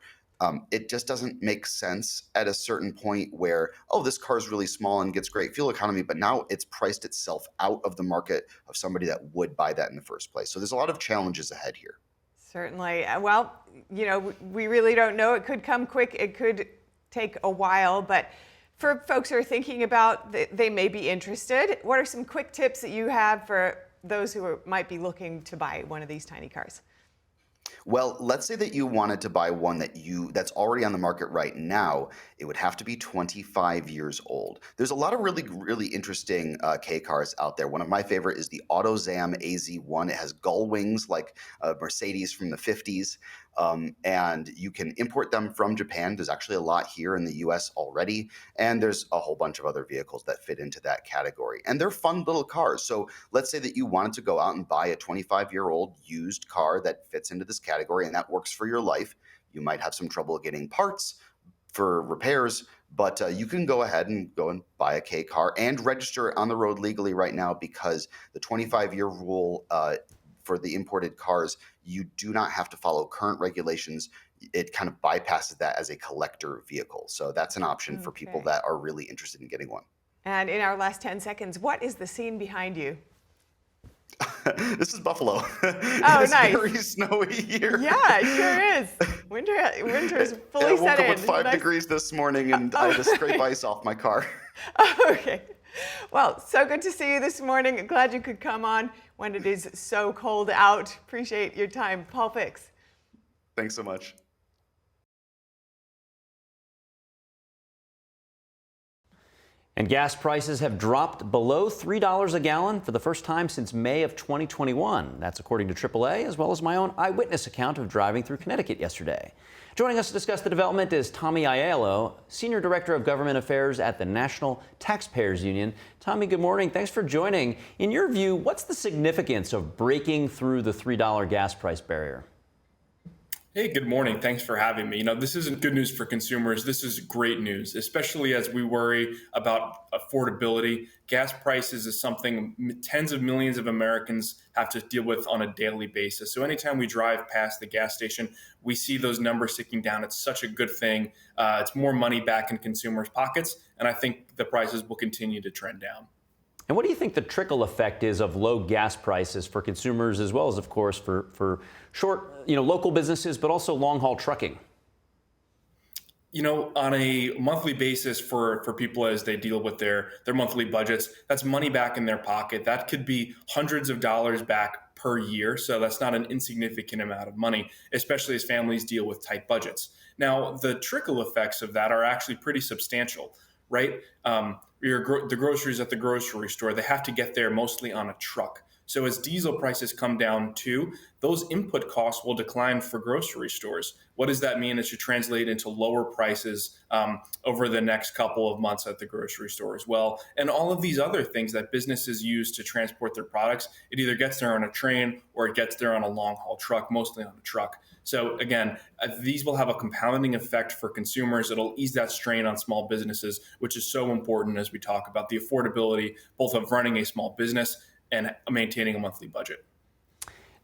It just doesn't make sense at a certain point where, oh, this car is really small and gets great fuel economy, but now it's priced itself out of the market of somebody that would buy that in the first place. So there's a lot of challenges ahead here. Certainly. Well, you know, we really don't know. It could come quick. It could take a while. But for folks who are thinking about, they may be interested, what are some quick tips that you have for those who might be looking to buy one of these tiny cars? Well, let's say that you wanted to buy one that's already on the market right now. It would have to be 25 years old. There's a lot of really, really interesting K cars out there. One of my favorite is the AutoZam AZ1. It has gull wings like a Mercedes from the 50s. And you can import them from Japan. There's actually a lot here in the US already. And there's a whole bunch of other vehicles that fit into that category. And they're fun little cars. So let's say that you wanted to go out and buy a 25-year-old used car that fits into this category and that works for your life. You might have some trouble getting parts for repairs, but you can go ahead and buy a K car and register it on the road legally right now, because the 25-year rule for the imported cars, you do not have to follow current regulations. It kind of bypasses that as a collector vehicle. So that's an option for people that are really interested in getting one. And in our last 10 seconds, what is the scene behind you? This is Buffalo. Oh, It's nice. very snowy here. Yeah, it sure is. Winter is fully I woke set up in. with 5 degrees this morning, and I had to scrape ice off my car. Okay. Well, so good to see you this morning. Glad you could come on when it is so cold out. Appreciate your time. Paul Fix. Thanks so much. And gas prices have dropped below $3 a gallon for the first time since May of 2021. That's according to AAA, as well as my own eyewitness account of driving through Connecticut yesterday. Joining us to discuss the development is Tommy Aiello, Senior Director of Government Affairs at the National Taxpayers Union. Tommy, good morning. Thanks for joining. In your view, what's the significance of breaking through the $3 gas price barrier? Hey, good morning. Thanks for having me. This isn't good news for consumers. This is great news, especially as we worry about affordability. Gas prices is something tens of millions of Americans have to deal with on a daily basis. So anytime we drive past the gas station, we see those numbers ticking down. It's such a good thing. It's more money back in consumers' pockets, and I think the prices will continue to trend down. And what do you think the trickle effect is of low gas prices for consumers, as well as, of course, for short, local businesses, but also long-haul trucking? On a monthly basis for people as they deal with their monthly budgets, that's money back in their pocket. That could be hundreds of dollars back per year. So that's not an insignificant amount of money, especially as families deal with tight budgets. Now, the trickle effects of that are actually pretty substantial, right? The groceries at the grocery store, they have to get there mostly on a truck. So as diesel prices come down too, those input costs will decline for grocery stores. What does that mean? It should translate into lower prices over the next couple of months at the grocery store as well. And all of these other things that businesses use to transport their products, it either gets there on a train or it gets there on a long-haul truck, mostly on a truck. So again, these will have a compounding effect for consumers. It'll ease that strain on small businesses, which is so important as we talk about the affordability, both of running a small business and maintaining a monthly budget.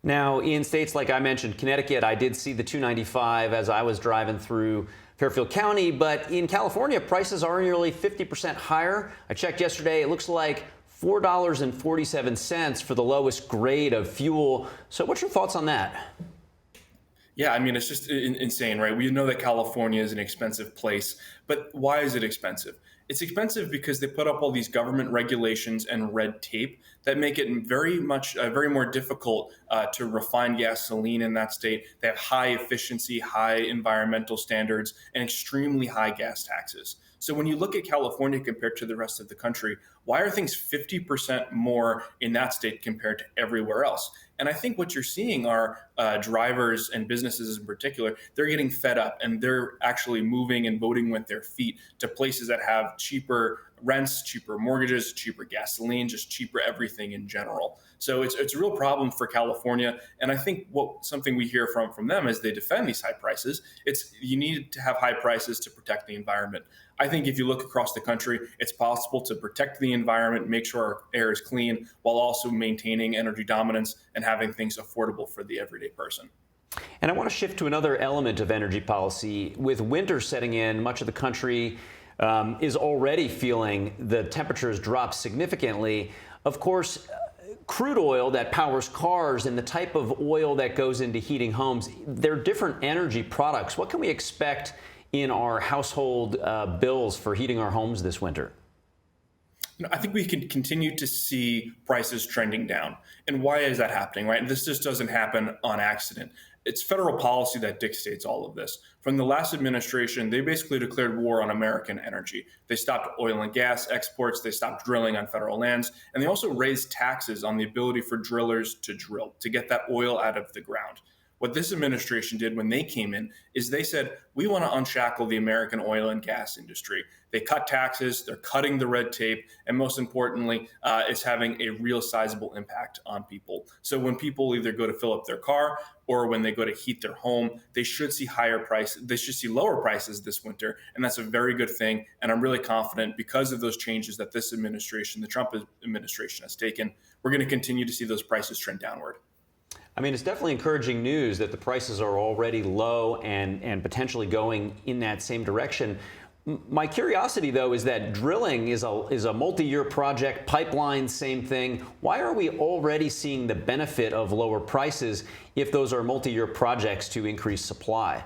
Now, in states like I mentioned, Connecticut, I did see the $2.95 as I was driving through Fairfield County, but in California, prices are nearly 50% higher. I checked yesterday, it looks like $4.47 for the lowest grade of fuel. So what's your thoughts on that? Yeah, it's just insane, right? We know that California is an expensive place, but why is it expensive? It's expensive because they put up all these government regulations and red tape that make it very more difficult to refine gasoline in that state. They have high efficiency, high environmental standards, and extremely high gas taxes. So when you look at California compared to the rest of the country, why are things 50% more in that state compared to everywhere else? And I think what you're seeing are drivers and businesses in particular, they're getting fed up and they're actually moving and voting with their feet to places that have cheaper rents, cheaper mortgages, cheaper gasoline, just cheaper everything in general. So it's a real problem for California. And I think something we hear from them as they defend these high prices, you need to have high prices to protect the environment. I think if you look across the country, it's possible to protect the environment, make sure our air is clean, while also maintaining energy dominance and having things affordable for the everyday person. And I want to shift to another element of energy policy. With winter setting in, much of the country is already feeling the temperatures drop significantly. Of course, crude oil that powers cars and the type of oil that goes into heating homes, they're different energy products. What can we expect in our household bills for heating our homes this winter? I think we can continue to see prices trending down. And why is that happening, right? This just doesn't happen on accident. It's federal policy that dictates all of this. From the last administration, they basically declared war on American energy. They stopped oil and gas exports, they stopped drilling on federal lands, and they also raised taxes on the ability for drillers to drill, to get that oil out of the ground. What this administration did when they came in is they said, we want to unshackle the American oil and gas industry. They cut taxes, they're cutting the red tape, and most importantly, it's having a real sizable impact on people. So when people either go to fill up their car or when they go to heat their home, they should see they should see lower prices this winter, and that's a very good thing. And I'm really confident because of those changes that this administration, the Trump administration, has taken, we're going to continue to see those prices trend downward. I mean, it's definitely encouraging news that the prices are already low and potentially going in that same direction. My curiosity, though, is that drilling is a multi-year project, pipeline, same thing. Why are we already seeing the benefit of lower prices if those are multi-year projects to increase supply?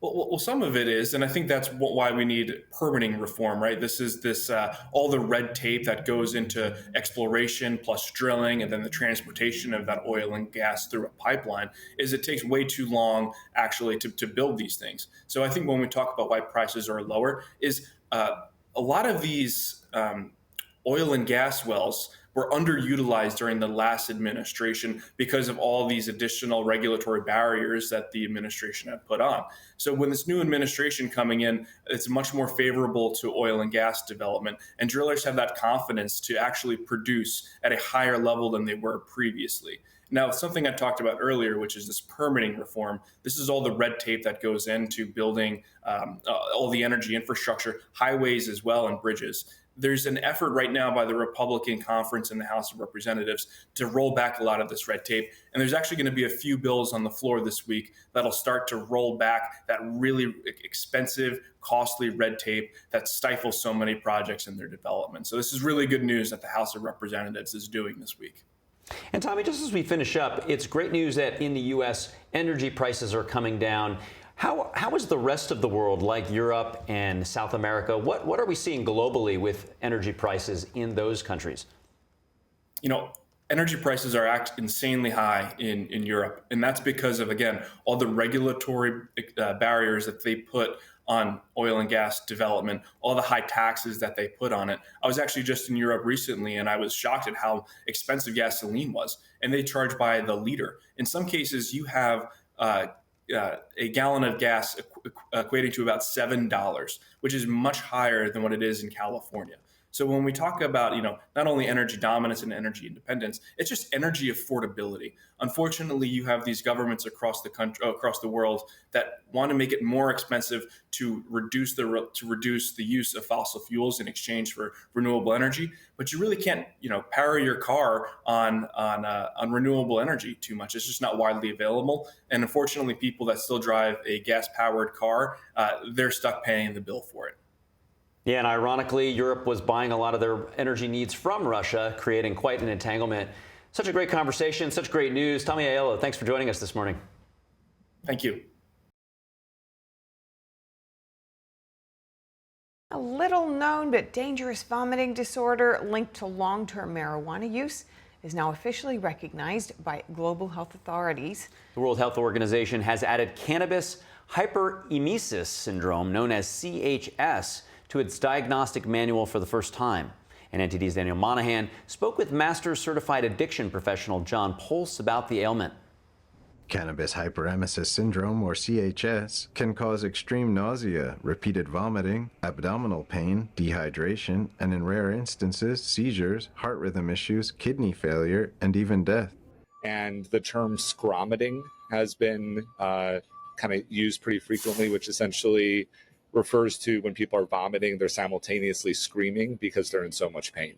Well, some of it is, and I think that's why we need permitting reform, right? This is all the red tape that goes into exploration plus drilling and then the transportation of that oil and gas through a pipeline is it takes way too long actually to build these things. So I think when we talk about why prices are lower is a lot of these oil and gas wells were underutilized during the last administration because of all these additional regulatory barriers that the administration had put on. So when this new administration coming in, it's much more favorable to oil and gas development, and drillers have that confidence to actually produce at a higher level than they were previously. Now, something I talked about earlier, which is this permitting reform, this is all the red tape that goes into building all the energy infrastructure, highways as well, and bridges. There's an effort right now by the Republican conference in the House of Representatives to roll back a lot of this red tape. And there's actually going to be a few bills on the floor this week that'll start to roll back that really expensive, costly red tape that stifles so many projects in their development. So this is really good news that the House of Representatives is doing this week. And Tommy, just as we finish up, it's great news that in the U.S., energy prices are coming down. How is the rest of the world, like Europe and South America? What are we seeing globally with energy prices in those countries? You know, energy prices are insanely high in Europe. And that's because of, again, all the regulatory barriers that they put on oil and gas development, all the high taxes that they put on it. I was actually just in Europe recently, and I was shocked at how expensive gasoline was. And they charge by the liter. In some cases, you have a gallon of gas equating to about $7, which is much higher than what it is in California. So when we talk about, not only energy dominance and energy independence, it's just energy affordability. Unfortunately, you have these governments across the country, across the world, that want to make it more expensive to reduce the use of fossil fuels in exchange for renewable energy. But you really can't, power your car on renewable energy too much. It's just not widely available. And unfortunately, people that still drive a gas-powered car, they're stuck paying the bill for it. Yeah, and ironically, Europe was buying a lot of their energy needs from Russia, creating quite an entanglement. Such a great conversation, such great news. Tommy Aiello, thanks for joining us this morning. Thank you. A little known but dangerous vomiting disorder linked to long-term marijuana use is now officially recognized by global health authorities. The World Health Organization has added cannabis hyperemesis syndrome, known as CHS, to its diagnostic manual for the first time. And NTD's Daniel Monahan spoke with Master's Certified Addiction Professional John Pulse about the ailment. Cannabis hyperemesis syndrome, or CHS, can cause extreme nausea, repeated vomiting, abdominal pain, dehydration, and in rare instances, seizures, heart rhythm issues, kidney failure, and even death. And the term scromiting has been kind of used pretty frequently, which essentially refers to when people are vomiting, they're simultaneously screaming because they're in so much pain.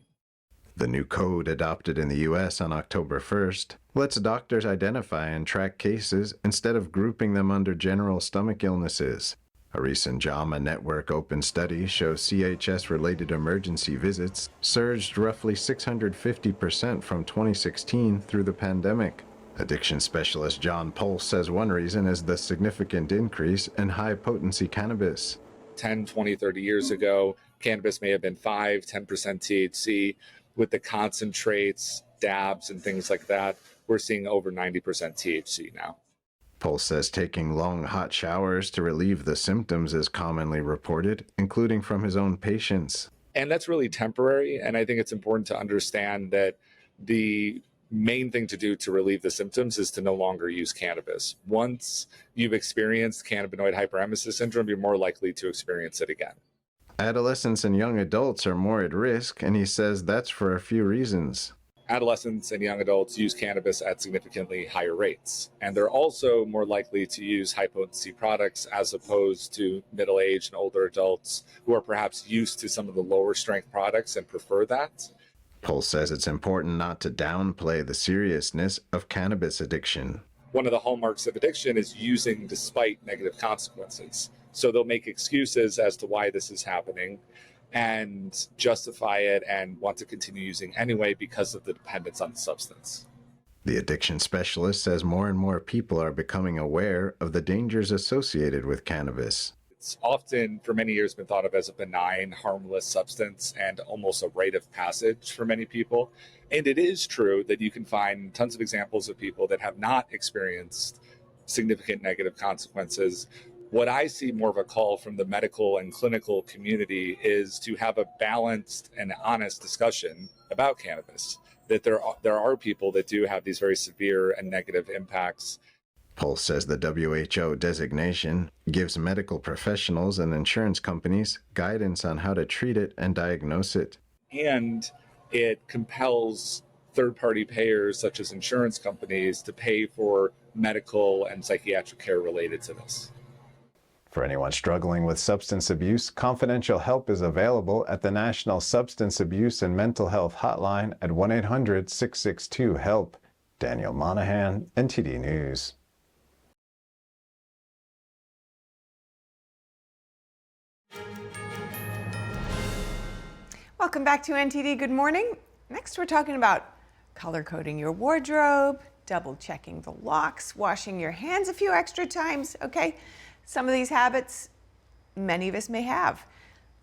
The new code, adopted in the U.S. on October 1st, lets doctors identify and track cases instead of grouping them under general stomach illnesses. A recent JAMA Network open study shows CHS-related emergency visits surged roughly 650% from 2016 through the pandemic. Addiction specialist John Pulse says one reason is the significant increase in high-potency cannabis. 10, 20, 30 years ago, cannabis may have been 5, 10% THC. With the concentrates, dabs, and things like that, we're seeing over 90% THC now. Pulse says taking long hot showers to relieve the symptoms is commonly reported, including from his own patients. And that's really temporary, and I think it's important to understand that the main thing to do to relieve the symptoms is to no longer use cannabis. Once you've experienced cannabinoid hyperemesis syndrome, you're more likely to experience it again. Adolescents and young adults are more at risk, and he says that's for a few reasons. Adolescents and young adults use cannabis at significantly higher rates, and they're also more likely to use high-potency products as opposed to middle-aged and older adults who are perhaps used to some of the lower-strength products and prefer that. Pulse says it's important not to downplay the seriousness of cannabis addiction. One of the hallmarks of addiction is using despite negative consequences. So they'll make excuses as to why this is happening and justify it and want to continue using anyway because of the dependence on the substance. The addiction specialist says more and more people are becoming aware of the dangers associated with cannabis. It's often, for many years, been thought of as a benign, harmless substance and almost a rite of passage for many people. And it is true that you can find tons of examples of people that have not experienced significant negative consequences. What I see more of a call from the medical and clinical community is to have a balanced and honest discussion about cannabis, that there are people that do have these very severe and negative impacts. Pulse says the WHO designation gives medical professionals and insurance companies guidance on how to treat it and diagnose it. And it compels third-party payers, such as insurance companies, to pay for medical and psychiatric care related to this. For anyone struggling with substance abuse, confidential help is available at the National Substance Abuse and Mental Health Hotline at 1-800-662-HELP. Daniel Monahan, NTD News. Welcome back to NTD Good Morning. Next, we're talking about color coding your wardrobe, double checking the locks, washing your hands a few extra times, okay? Some of these habits, many of us may have.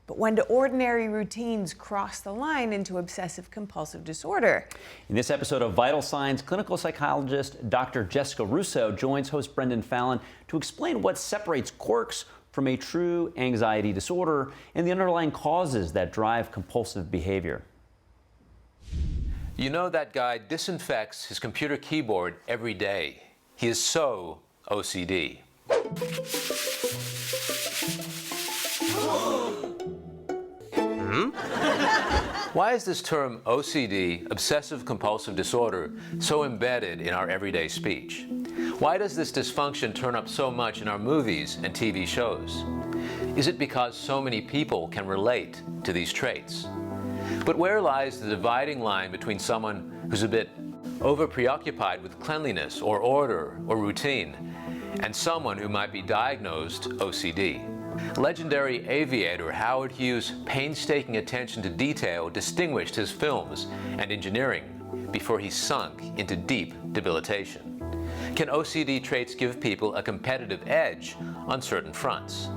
But when do ordinary routines cross the line into obsessive compulsive disorder? In this episode of Vital Signs, clinical psychologist Dr. Jessica Russo joins host Brendan Fallon to explain what separates quirks from a true anxiety disorder and the underlying causes that drive compulsive behavior. You know, that guy disinfects his computer keyboard every day. He is so OCD. Why is this term OCD, obsessive compulsive disorder, so embedded in our everyday speech? Why does this dysfunction turn up so much in our movies and TV shows? Is it because so many people can relate to these traits? But where lies the dividing line between someone who's a bit over-preoccupied with cleanliness or order or routine and someone who might be diagnosed OCD? Legendary aviator Howard Hughes' painstaking attention to detail distinguished his films and engineering before he sunk into deep debilitation. Can OCD traits give people a competitive edge on certain fronts?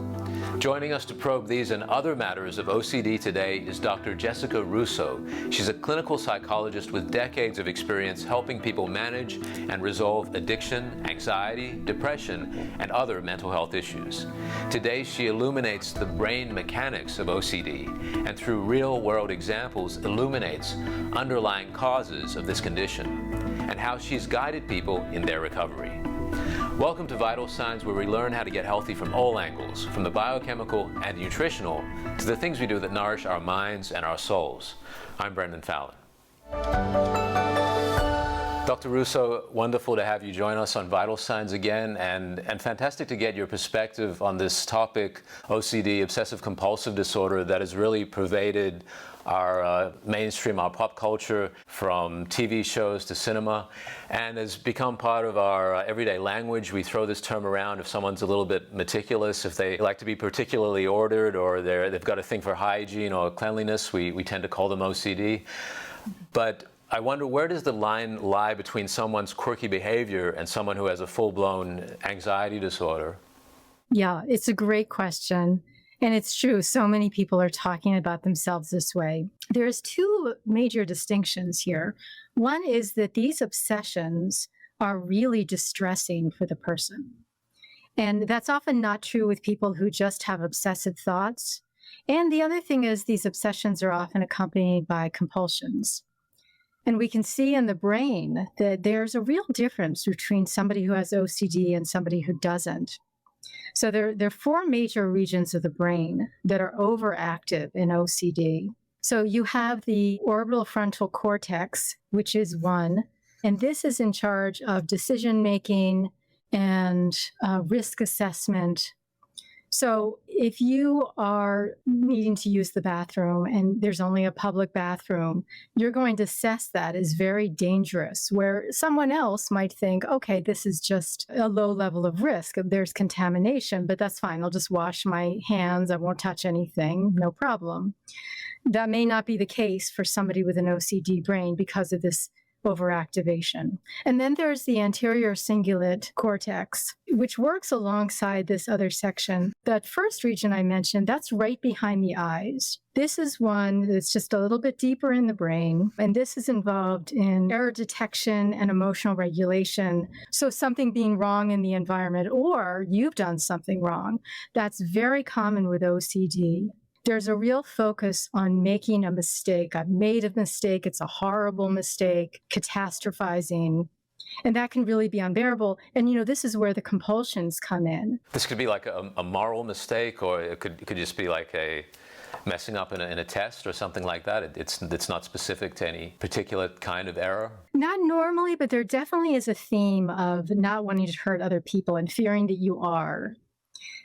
Joining us to probe these and other matters of OCD today is Dr. Jessica Russo. She's a clinical psychologist with decades of experience helping people manage and resolve addiction, anxiety, depression, and other mental health issues. Today, she illuminates the brain mechanics of OCD and through real-world examples illuminates underlying causes of this condition and how she's guided people in their recovery. Welcome to Vital Signs, where we learn how to get healthy from all angles, from the biochemical and nutritional to the things we do that nourish our minds and our souls. I'm Brendan Fallon. Dr. Russo, wonderful to have you join us on Vital Signs again, and fantastic to get your perspective on this topic, OCD, obsessive compulsive disorder, that has really pervaded our mainstream, our pop culture, from TV shows to cinema, and has become part of our everyday language. We throw this term around if someone's a little bit meticulous, if they like to be particularly ordered, or they've got a thing for hygiene or cleanliness, we tend to call them OCD. But I wonder, where does the line lie between someone's quirky behavior and someone who has a full-blown anxiety disorder? Yeah, it's a great question. And it's true, so many people are talking about themselves this way. There's two major distinctions here. One is that these obsessions are really distressing for the person. And that's often not true with people who just have obsessive thoughts. And the other thing is these obsessions are often accompanied by compulsions. And we can see in the brain that there's a real difference between somebody who has OCD and somebody who doesn't. So there are 4 major regions of the brain that are overactive in OCD. So you have the orbital frontal cortex, which is one, and this is in charge of decision-making and risk assessment. So if you are needing to use the bathroom and there's only a public bathroom, you're going to assess that as very dangerous, where someone else might think, okay, this is just a low level of risk. There's contamination, but that's fine. I'll just wash my hands. I won't touch anything. No problem. That may not be the case for somebody with an OCD brain because of this overactivation. And then there's the anterior cingulate cortex, which works alongside this other section. That first region I mentioned, that's right behind the eyes. This is one that's just a little bit deeper in the brain, and this is involved in error detection and emotional regulation. So something being wrong in the environment, or you've done something wrong. That's very common with OCD. There's a real focus on making a mistake. I've made a mistake. It's a horrible mistake, catastrophizing. And that can really be unbearable. And, this is where the compulsions come in. This could be like a moral mistake, or it could just be like a messing up in a test or something like that. It's not specific to any particular kind of error. Not normally, but there definitely is a theme of not wanting to hurt other people and fearing that you are.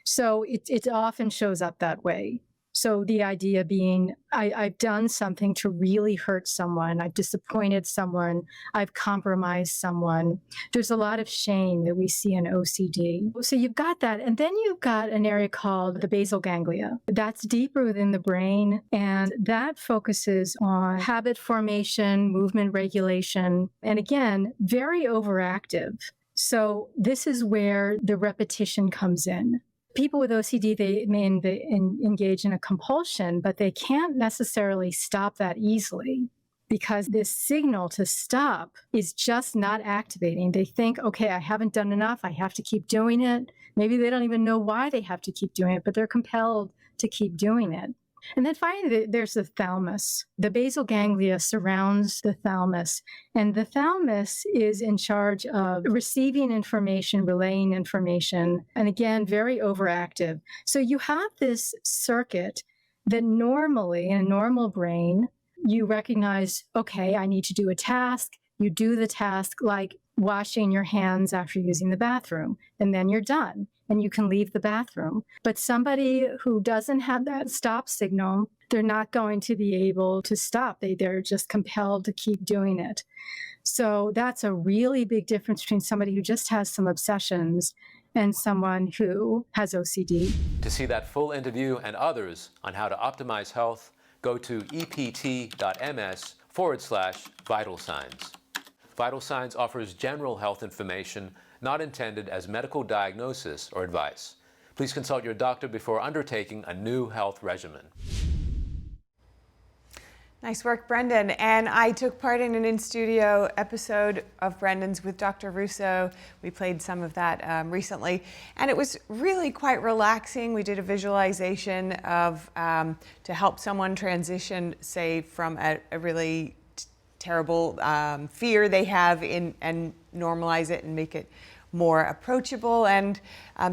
So it often shows up that way. So the idea being, I've done something to really hurt someone. I've disappointed someone. I've compromised someone. There's a lot of shame that we see in OCD. So you've got that. And then you've got an area called the basal ganglia. That's deeper within the brain. And that focuses on habit formation, movement regulation, and again, very overactive. So this is where the repetition comes in. People with OCD, they may engage in a compulsion, but they can't necessarily stop that easily because this signal to stop is just not activating. They think, okay, I haven't done enough. I have to keep doing it. Maybe they don't even know why they have to keep doing it, but they're compelled to keep doing it. And then finally, there's the thalamus. The basal ganglia surrounds the thalamus, and the thalamus is in charge of receiving information, relaying information, and again, very overactive. So you have this circuit that normally, in a normal brain, you recognize, okay, I need to do a task. You do the task like washing your hands after using the bathroom, and then you're done. And you can leave the bathroom. But somebody who doesn't have that stop signal, they're not going to be able to stop. They're just compelled to keep doing it. So that's a really big difference between somebody who just has some obsessions and someone who has OCD. To see that full interview and others on how to optimize health, go to ept.ms/vital signs. Vital Signs offers general health information not intended as medical diagnosis or advice. Please consult your doctor before undertaking a new health regimen. Nice work, Brendan. And I took part in an in-studio episode of Brendan's with Dr. Russo. We played some of that recently, and it was really quite relaxing. We did a visualization of to help someone transition, say, from a really terrible fear they have and normalize it and make it more approachable. And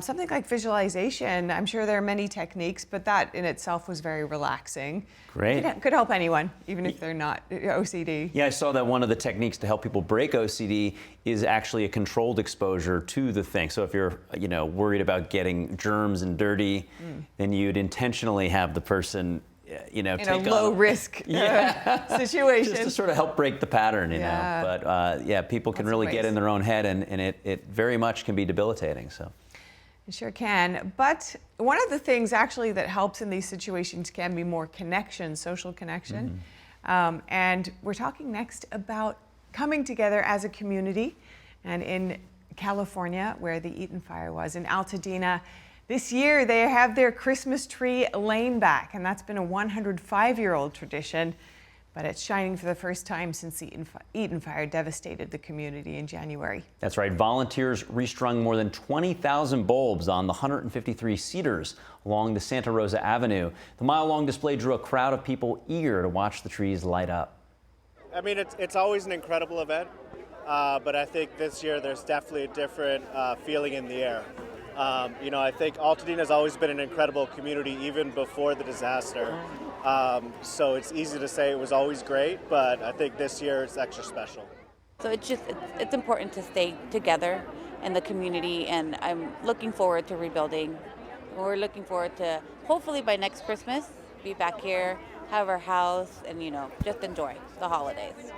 something like visualization, I'm sure there are many techniques, but that in itself was very relaxing. Great. Could help anyone, even if they're not OCD. Yeah, I saw that one of the techniques to help people break OCD is actually a controlled exposure to the thing. So if you're, worried about getting germs and dirty, then you'd intentionally have the person in a low risk situation. Just to sort of help break the pattern, you know. But people can really get in their own head, and it very much can be debilitating. So it sure can. But one of the things actually that helps in these situations can be more connection, social connection. And we're talking next about coming together as a community. And in California, where the Eaton fire was, in Altadena, this year, they have their Christmas tree lane back, and that's been a 105-year-old tradition, but it's shining for the first time since the Eaton fire devastated the community in January. That's right. Volunteers restrung more than 20,000 bulbs on the 153 cedars along the Santa Rosa Avenue. The mile-long display drew a crowd of people eager to watch the trees light up. I mean, it's always an incredible event, but I think this year there's definitely a different feeling in the air. I think Altadena has always been an incredible community, even before the disaster. So it's easy to say it was always great, but I think this year it's extra special. So it's important to stay together in the community, and I'm looking forward to rebuilding. We're looking forward to, hopefully by next Christmas, be back here, have our house, and just enjoy the holidays.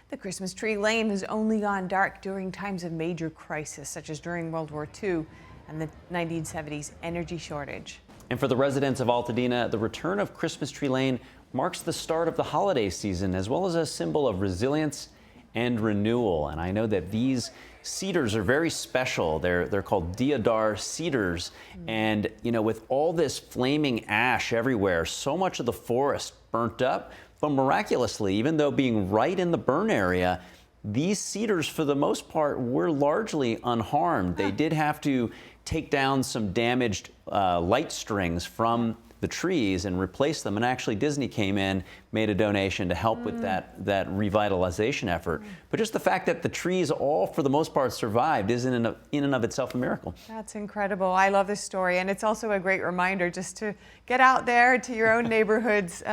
The Christmas tree lane has only gone dark during times of major crisis, such as during World War II and the 1970s energy shortage. And for the residents of Altadena, the return of Christmas Tree Lane marks the start of the holiday season, as well as a symbol of resilience and renewal. And I know that these cedars are very special. They're called deodar cedars. And, with all this flaming ash everywhere, so much of the forest burnt up. But miraculously, even though being right in the burn area, these cedars, for the most part, were largely unharmed. They did have to take down some damaged light strings from the trees and replace them. And actually, Disney came in, made a donation to help with that revitalization effort. But just the fact that the trees all, for the most part, survived is in and of itself a miracle. That's incredible. I love this story. And it's also a great reminder just to get out there to your own neighborhoods,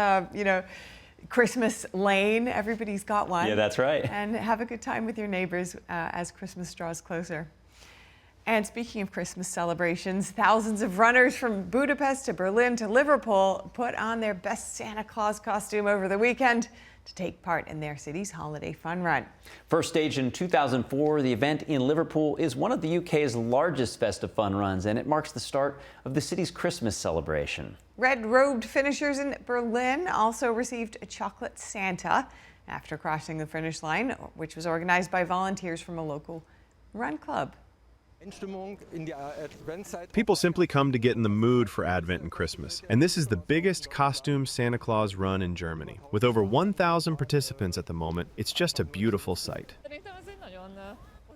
Christmas lane. Everybody's got one. Yeah, that's right. And have a good time with your neighbors as Christmas draws closer. And speaking of Christmas celebrations, thousands of runners from Budapest to Berlin to Liverpool put on their best Santa Claus costume over the weekend to take part in their city's holiday fun run. First staged in 2004, the event in Liverpool is one of the UK's largest festive fun runs, and it marks the start of the city's Christmas celebration. Red-robed finishers in Berlin also received a chocolate Santa after crossing the finish line, which was organized by volunteers from a local run club. People simply come to get in the mood for Advent and Christmas, and this is the biggest costume Santa Claus run in Germany. With over 1,000 participants at the moment, it's just a beautiful sight.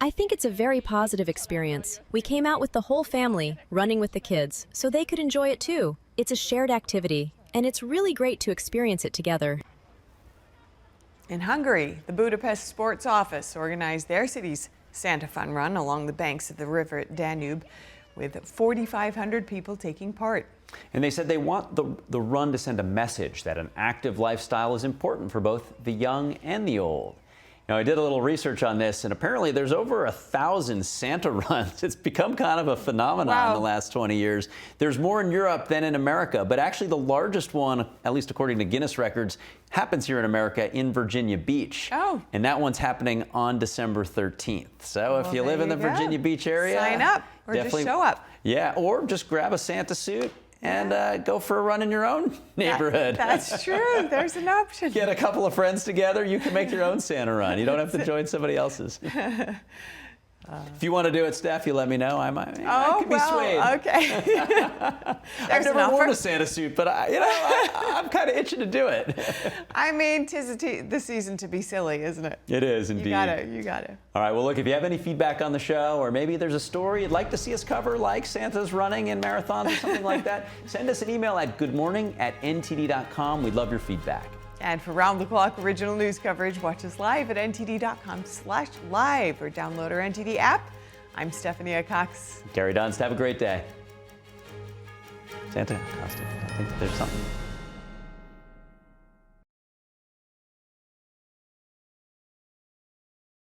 I think it's a very positive experience. We came out with the whole family, running with the kids, so they could enjoy it too. It's a shared activity, and it's really great to experience it together. In Hungary, the Budapest Sports Office organized their city's Santa Fun Run along the banks of the river Danube, with 4,500 people taking part. And they said they want the run to send a message that an active lifestyle is important for both the young and the old. Now, I did a little research on this, and apparently there's over 1,000 Santa runs. It's become kind of a phenomenon in the last 20 years. There's more in Europe than in America, but actually the largest one, at least according to Guinness records, happens here in America in Virginia Beach. Oh. And that one's happening on December 13th. So if you live in the Virginia Beach area, sign up or just show up. Yeah, or just grab a Santa suit and go for a run in your own neighborhood. That's true. There's an option. Get a couple of friends together. You can make your own Santa run. You don't have to join somebody else's. If you want to do it, Steph, you let me know. I could be swayed. Okay. I've never worn a Santa suit, but I'm kind of itching to do it. I mean, 'tis the season to be silly, isn't it? It is indeed. You got it. All right, well, look, if you have any feedback on the show, or maybe there's a story you'd like to see us cover, like Santa's running in marathons or something like that, send us an email at goodmorning@ntd.com. We'd love your feedback. And for round-the-clock original news coverage, watch us live at ntd.com/live or download our NTD app. I'm Stephanie Cox. Gary Dunst, have a great day. Santa costume. I think there's something.